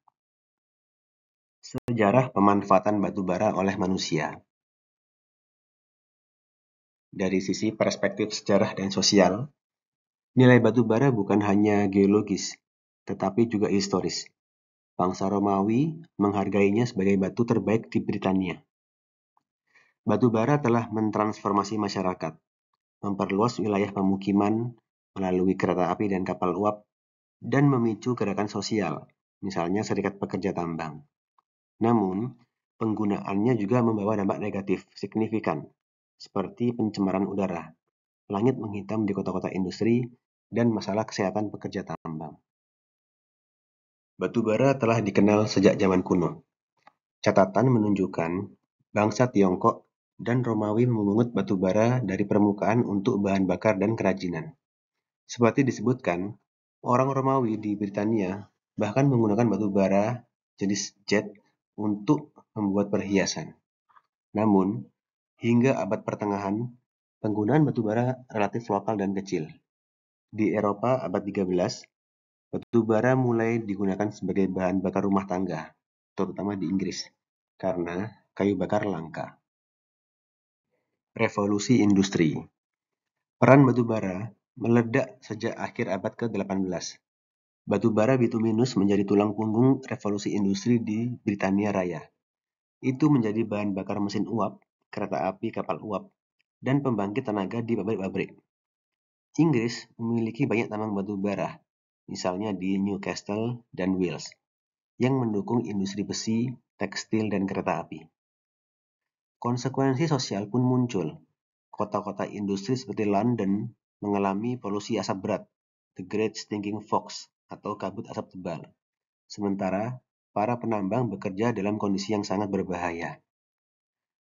Sejarah pemanfaatan batu bara oleh manusia. Dari sisi perspektif sejarah dan sosial, nilai batu bara bukan hanya geologis, tetapi juga historis. Bangsa Romawi menghargainya sebagai batu terbaik di Britania. Batu bara telah mentransformasi masyarakat, memperluas wilayah pemukiman melalui kereta api dan kapal uap, dan memicu gerakan sosial, misalnya serikat pekerja tambang. Namun, penggunaannya juga membawa dampak negatif signifikan, seperti pencemaran udara, langit menghitam di kota-kota industri, dan masalah kesehatan pekerja tambang. Batu bara telah dikenal sejak zaman kuno. Catatan menunjukkan bangsa Tiongkok dan Romawi memungut batu bara dari permukaan untuk bahan bakar dan kerajinan. Seperti disebutkan, orang Romawi di Britania bahkan menggunakan batu bara jenis jet untuk membuat perhiasan. Namun, hingga abad pertengahan, penggunaan batu bara relatif lokal dan kecil. Di Eropa abad 13, batu bara mulai digunakan sebagai bahan bakar rumah tangga, terutama di Inggris, karena kayu bakar langka. Revolusi Industri. Peran batu bara meledak sejak akhir abad ke-18. Batu bara bituminus menjadi tulang punggung revolusi industri di Britania Raya. Itu menjadi bahan bakar mesin uap, kereta api, kapal uap, dan pembangkit tenaga di pabrik-pabrik. Inggris memiliki banyak tambang batu bara, misalnya di Newcastle dan Wales, yang mendukung industri besi, tekstil, dan kereta api. Konsekuensi sosial pun muncul. Kota-kota industri seperti London mengalami polusi asap berat, the Great Stinking Fox, atau kabut asap tebal. Sementara, para penambang bekerja dalam kondisi yang sangat berbahaya.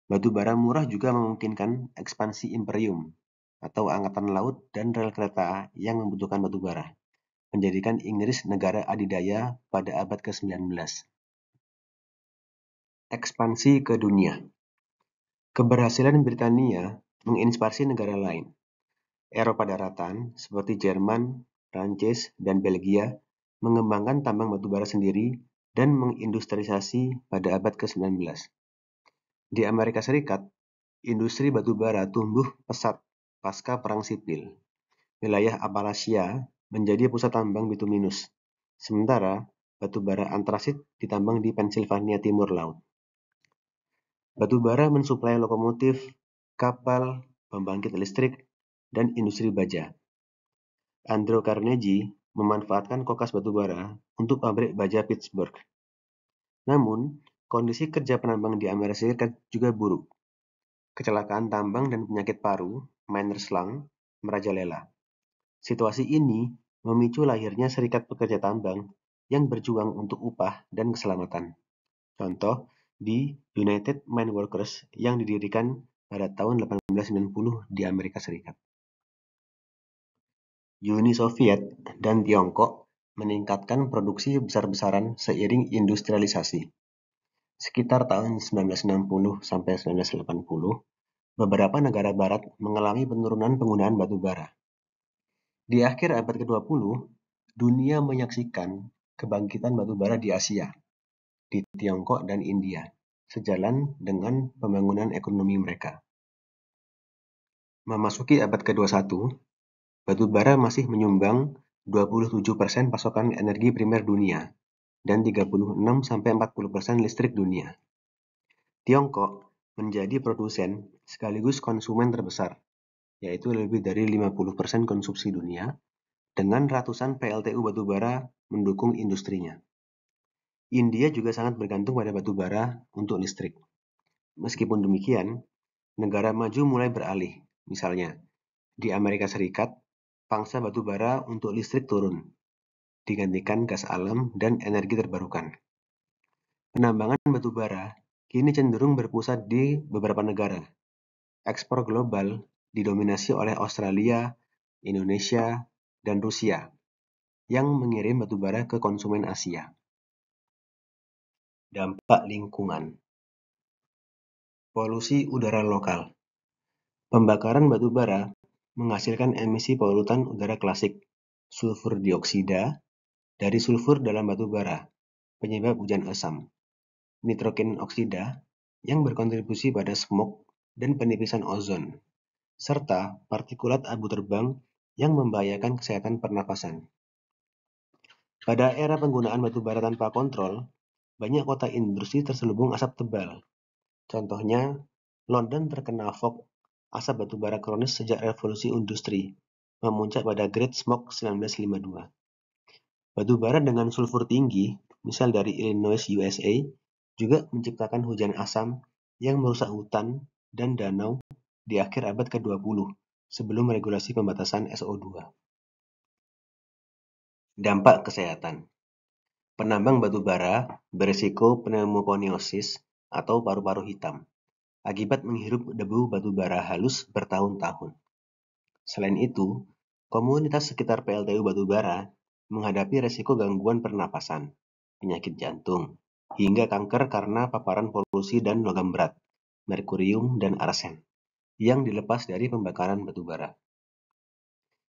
Batu bara murah juga memungkinkan ekspansi imperium, atau angkatan laut dan rel kereta yang membutuhkan batu bara, menjadikan Inggris negara adidaya pada abad ke-19. Ekspansi ke dunia. Keberhasilan Britania menginspirasi negara lain. Eropa daratan seperti Jerman, Prancis, dan Belgia mengembangkan tambang batu bara sendiri dan mengindustrialisasi pada abad ke-19. Di Amerika Serikat, industri batu bara tumbuh pesat pasca Perang Sipil. Wilayah Appalachia menjadi pusat tambang bituminus, sementara batu bara antrasit ditambang di Pennsylvania Timur Laut. Batu bara mensuplai lokomotif, kapal, pembangkit listrik, dan industri baja. Andrew Carnegie memanfaatkan kokas batu bara untuk pabrik baja Pittsburgh. Namun, kondisi kerja penambang di Amerika Serikat juga buruk. Kecelakaan tambang dan penyakit paru, miners lung, merajalela. Situasi ini memicu lahirnya serikat pekerja tambang yang berjuang untuk upah dan keselamatan. Contoh, di United Mine Workers yang didirikan pada tahun 1890 di Amerika Serikat. Uni Soviet dan Tiongkok meningkatkan produksi besar-besaran seiring industrialisasi. Sekitar tahun 1960 sampai 1980, beberapa negara barat mengalami penurunan penggunaan batu bara. Di akhir abad ke-20, dunia menyaksikan kebangkitan batu bara di Asia, di Tiongkok dan India, sejalan dengan pembangunan ekonomi mereka. Memasuki abad ke-21, batu bara masih menyumbang 27% pasokan energi primer dunia dan 36-40% listrik dunia. Tiongkok menjadi produsen sekaligus konsumen terbesar, yaitu lebih dari 50% konsumsi dunia, dengan ratusan PLTU batubara mendukung industrinya. India juga sangat bergantung pada batubara untuk listrik. Meskipun demikian, negara maju mulai beralih. Misalnya, di Amerika Serikat, pangsa batubara untuk listrik turun, digantikan gas alam dan energi terbarukan. Penambangan batubara kini cenderung berpusat di beberapa negara. Ekspor global didominasi oleh Australia, Indonesia, dan Rusia yang mengirim batubara ke konsumen Asia. Dampak lingkungan. Polusi udara lokal. Pembakaran batubara menghasilkan emisi polutan udara klasik, sulfur dioksida, dari sulfur dalam batubara, penyebab hujan asam, nitrogen oksida, yang berkontribusi pada smog dan penipisan ozon, serta partikulat abu terbang yang membahayakan kesehatan pernapasan. Pada era penggunaan batubara tanpa kontrol, banyak kota industri terselubung asap tebal. Contohnya, London terkena fog asap batubara kronis sejak revolusi industri, memuncak pada Great Smoke 1952. Batubara dengan sulfur tinggi, misal dari Illinois, USA, juga menciptakan hujan asam yang merusak hutan dan danau di akhir abad ke-20 sebelum regulasi pembatasan SO2. Dampak kesehatan. Penambang batu bara berisiko pneumokoniosis atau paru-paru hitam akibat menghirup debu batu bara halus bertahun-tahun. Selain itu, komunitas sekitar PLTU Batubara menghadapi resiko gangguan pernapasan, penyakit jantung, hingga kanker karena paparan polusi dan logam berat, merkurium dan arsen, yang dilepas dari pembakaran batubara.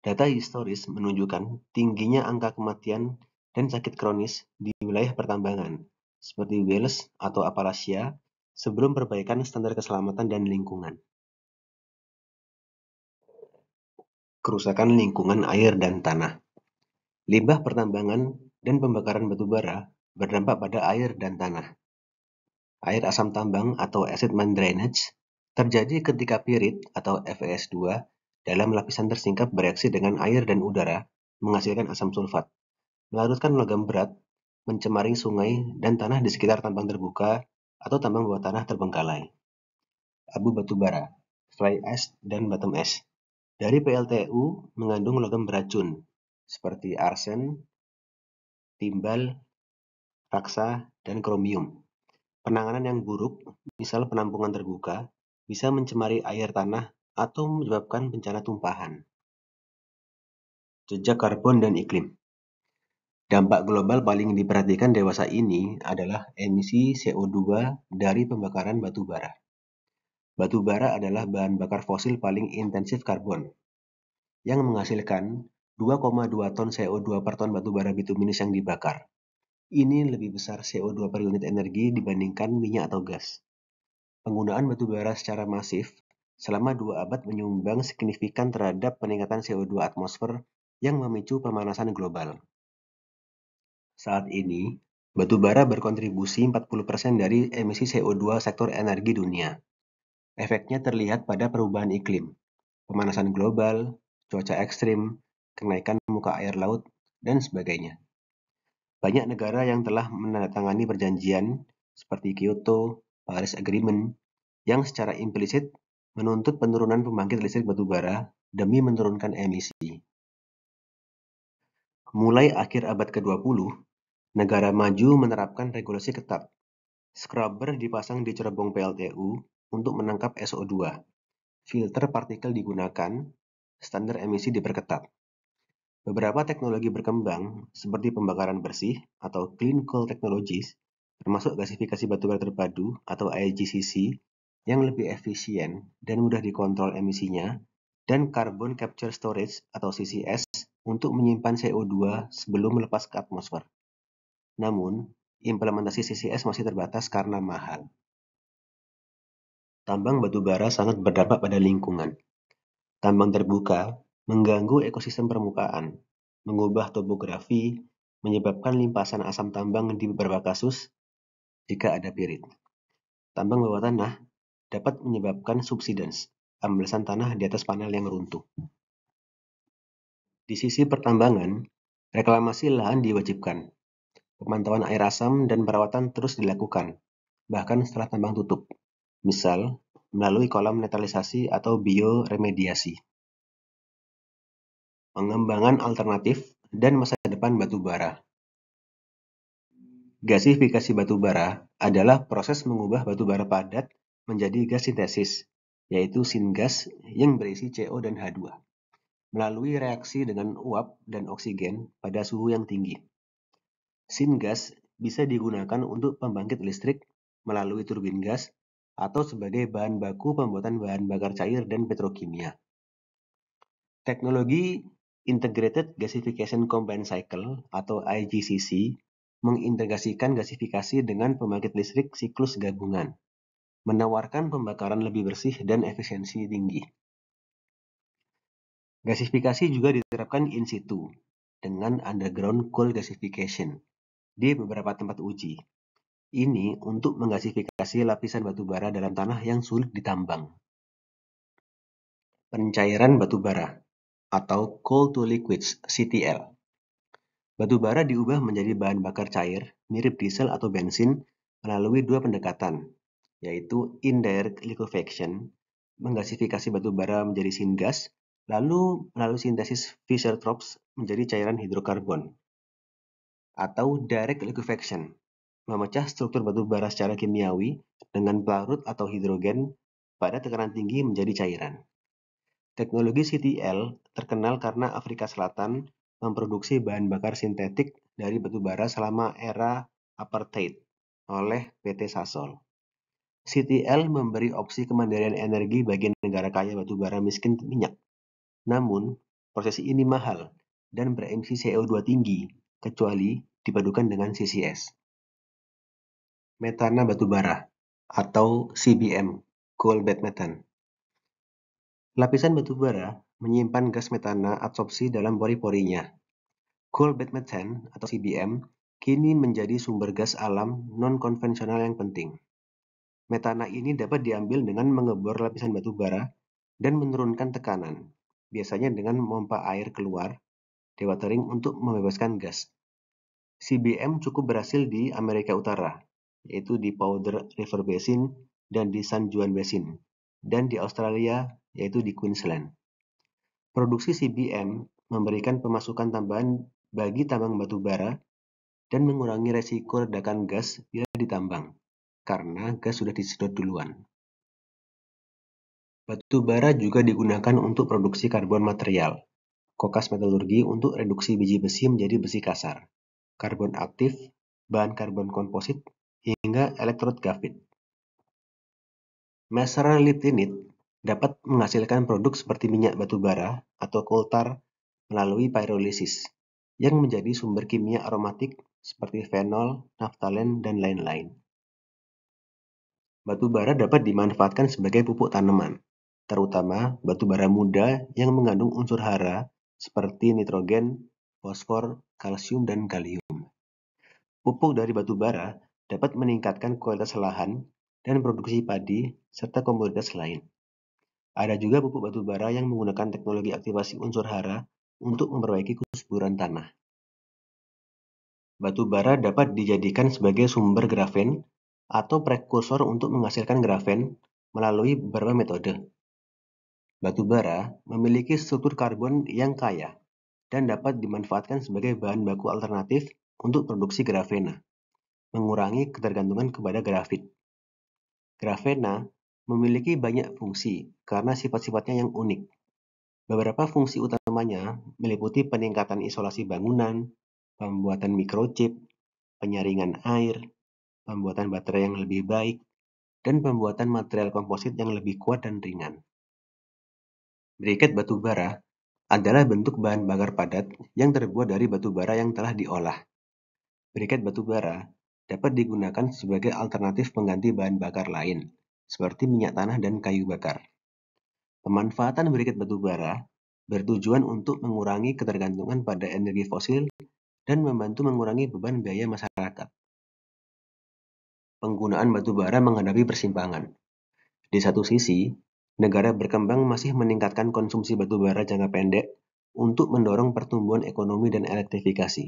Data historis menunjukkan tingginya angka kematian dan sakit kronis di wilayah pertambangan, seperti Wales atau Appalachia, sebelum perbaikan standar keselamatan dan lingkungan. Kerusakan lingkungan air dan tanah. Limbah pertambangan dan pembakaran batubara berdampak pada air dan tanah. Air asam tambang atau acid mine drainage terjadi ketika pirit atau FeS2 dalam lapisan tersingkap bereaksi dengan air dan udara menghasilkan asam sulfat, melarutkan logam berat, mencemari sungai dan tanah di sekitar tambang terbuka atau tambang bawah tanah terbengkalai. Abu batubara, fly ash, dan bottom ash dari PLTU mengandung logam beracun seperti arsen, timbal, raksa, dan kromium. Penanganan yang buruk, misal penampungan terbuka, bisa mencemari air tanah atau menyebabkan bencana tumpahan. Jejak karbon dan iklim. Dampak global paling diperhatikan dewasa ini adalah emisi CO2 dari pembakaran batu bara. Batu bara adalah bahan bakar fosil paling intensif karbon, yang menghasilkan 2,2 ton CO2 per ton batu bara bituminus yang dibakar. Ini lebih besar CO2 per unit energi dibandingkan minyak atau gas. Penggunaan batu bara secara masif selama 2 abad menyumbang signifikan terhadap peningkatan CO2 atmosfer yang memicu pemanasan global. Saat ini, batu bara berkontribusi 40% dari emisi CO2 sektor energi dunia. Efeknya terlihat pada perubahan iklim, pemanasan global, cuaca ekstrim, kenaikan muka air laut, dan sebagainya. Banyak negara yang telah menandatangani perjanjian seperti Kyoto, Paris Agreement, yang secara implisit menuntut penurunan pembangkit listrik batubara demi menurunkan emisi. Mulai akhir abad ke-20, negara maju menerapkan regulasi ketat. Scrubber dipasang di cerobong PLTU untuk menangkap SO2. Filter partikel digunakan, standar emisi diperketat. Beberapa teknologi berkembang, seperti pembakaran bersih atau Clean Coal Technologies, termasuk gasifikasi batubara terpadu atau IGCC, yang lebih efisien dan mudah dikontrol emisinya, dan Carbon Capture Storage atau CCS untuk menyimpan CO2 sebelum melepas ke atmosfer. Namun, implementasi CCS masih terbatas karena mahal. Tambang batubara sangat berdampak pada lingkungan. Tambang terbuka mengganggu ekosistem permukaan, mengubah topografi, menyebabkan limpasan asam tambang di beberapa kasus jika ada pirit. Tambang bawah tanah dapat menyebabkan subsidence, amblesan tanah di atas panel yang runtuh. Di sisi pertambangan, reklamasi lahan diwajibkan. Pemantauan air asam dan perawatan terus dilakukan, bahkan setelah tambang tutup, misal melalui kolam netralisasi atau bioremediasi. Pengembangan alternatif dan masa depan batu bara. Gasifikasi batu bara adalah proses mengubah batu bara padat menjadi gas sintesis, yaitu syngas yang berisi CO dan H2, melalui reaksi dengan uap dan oksigen pada suhu yang tinggi. Syngas bisa digunakan untuk pembangkit listrik melalui turbin gas atau sebagai bahan baku pembuatan bahan bakar cair dan petrokimia. Teknologi Integrated Gasification Combined Cycle atau IGCC mengintegrasikan gasifikasi dengan pembangkit listrik siklus gabungan, menawarkan pembakaran lebih bersih dan efisiensi tinggi. Gasifikasi juga diterapkan in situ dengan underground coal gasification di beberapa tempat uji. Ini untuk menggasifikasi lapisan batu bara dalam tanah yang sulit ditambang. Pencairan batu bara atau coal to liquids (CTL). Batu bara diubah menjadi bahan bakar cair mirip diesel atau bensin melalui 2 pendekatan, yaitu indirect liquefaction, menggasifikasi batu bara menjadi syngas, lalu melalui sintesis Fischer-Tropsch menjadi cairan hidrokarbon. atau direct liquefaction, memecah struktur batu bara secara kimiawi dengan pelarut atau hidrogen pada tekanan tinggi menjadi cairan. Teknologi CTL terkenal karena Afrika Selatan memproduksi bahan bakar sintetik dari batu bara selama era apartheid oleh PT Sasol. CTL memberi opsi kemandirian energi bagi negara kaya batu bara miskin minyak. Namun, proses ini mahal dan beremisi CO2 tinggi, kecuali dipadukan dengan CCS. Metana batu bara atau CBM, coal bed methane. Lapisan batu bara menyimpan gas metana adsorpsi dalam pori-porinya. Coal bed methane atau CBM kini menjadi sumber gas alam non-konvensional yang penting. Metana ini dapat diambil dengan mengebor lapisan batu bara dan menurunkan tekanan, biasanya dengan memompa air keluar dewatering untuk membebaskan gas. CBM cukup berhasil di Amerika Utara, yaitu di Powder River Basin dan di San Juan Basin, dan di Australia, yaitu di Queensland. Produksi CBM memberikan pemasukan tambahan bagi tambang batu bara dan mengurangi resiko ledakan gas bila ditambang, karena gas sudah disedot duluan. Batu bara juga digunakan untuk produksi karbon material, kokas metalurgi untuk reduksi biji besi menjadi besi kasar, karbon aktif, bahan karbon komposit, hingga elektrod grafit. Meserolitinit dapat menghasilkan produk seperti minyak batu bara atau coal tar melalui pyrolysis, yang menjadi sumber kimia aromatik seperti fenol, naftalen, dan lain-lain. Batu bara dapat dimanfaatkan sebagai pupuk tanaman, terutama batu bara muda yang mengandung unsur hara seperti nitrogen, fosfor, kalsium, dan kalium. Pupuk dari batu bara dapat meningkatkan kualitas lahan dan produksi padi serta komoditas lain. Ada juga pupuk batu bara yang menggunakan teknologi aktivasi unsur hara untuk memperbaiki kesuburan tanah. Batu bara dapat dijadikan sebagai sumber grafen atau prekursor untuk menghasilkan grafen melalui beberapa metode. Batu bara memiliki struktur karbon yang kaya dan dapat dimanfaatkan sebagai bahan baku alternatif untuk produksi grafena, mengurangi ketergantungan kepada grafit. Grafena memiliki banyak fungsi karena sifat-sifatnya yang unik. Beberapa fungsi utamanya meliputi peningkatan isolasi bangunan, pembuatan microchip, penyaringan air, pembuatan baterai yang lebih baik, dan pembuatan material komposit yang lebih kuat dan ringan. Briket batu bara adalah bentuk bahan bakar padat yang terbuat dari batu bara yang telah diolah. Briket batu bara dapat digunakan sebagai alternatif pengganti bahan bakar lain, seperti minyak tanah dan kayu bakar. Pemanfaatan briket batu bara bertujuan untuk mengurangi ketergantungan pada energi fosil dan membantu mengurangi beban biaya masyarakat. Penggunaan batu bara menghadapi persimpangan. Di satu sisi, negara berkembang masih meningkatkan konsumsi batu bara jangka pendek untuk mendorong pertumbuhan ekonomi dan elektrifikasi.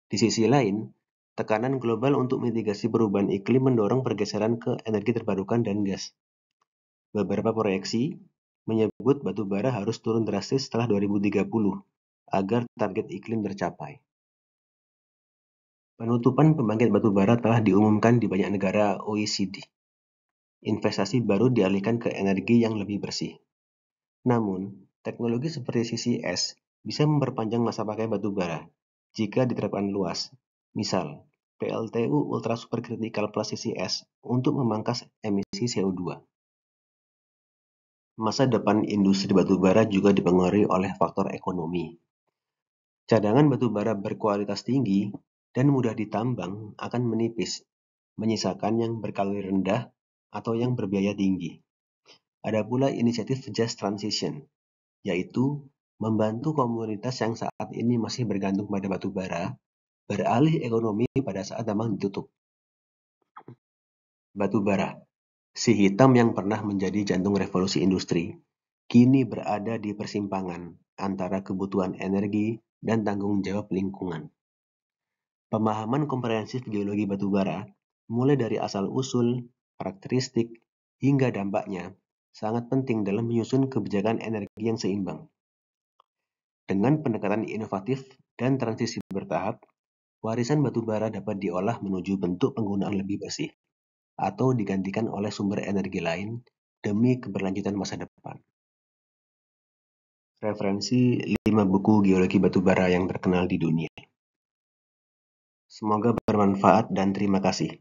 Di sisi lain, tekanan global untuk mitigasi perubahan iklim mendorong pergeseran ke energi terbarukan dan gas. Beberapa proyeksi menyebut batu bara harus turun drastis setelah 2030 agar target iklim tercapai. Penutupan pembangkit batu bara telah diumumkan di banyak negara OECD. Investasi baru dialihkan ke energi yang lebih bersih. Namun, teknologi seperti CCS bisa memperpanjang masa pakai batu bara jika diterapkan luas. Misal, PLTU Ultra Supercritical Plus CCS untuk memangkas emisi CO2. Masa depan industri batu bara juga dipengaruhi oleh faktor ekonomi. Cadangan batu bara berkualitas tinggi dan mudah ditambang akan menipis, menyisakan yang berkalori rendah atau yang berbiaya tinggi. Ada pula inisiatif Just Transition, yaitu membantu komunitas yang saat ini masih bergantung pada batu bara beralih ekonomi pada saat tambang ditutup. Batu bara, si hitam yang pernah menjadi jantung revolusi industri, kini berada di persimpangan antara kebutuhan energi dan tanggung jawab lingkungan. Pemahaman komprehensif geologi batu bara, mulai dari asal-usul, karakteristik, hingga dampaknya, sangat penting dalam menyusun kebijakan energi yang seimbang. Dengan pendekatan inovatif dan transisi bertahap, Warisan batu bara dapat diolah menuju bentuk penggunaan lebih bersih atau digantikan oleh sumber energi lain demi keberlanjutan masa depan. Referensi 5 buku geologi batu bara yang terkenal di dunia. Semoga bermanfaat dan terima kasih.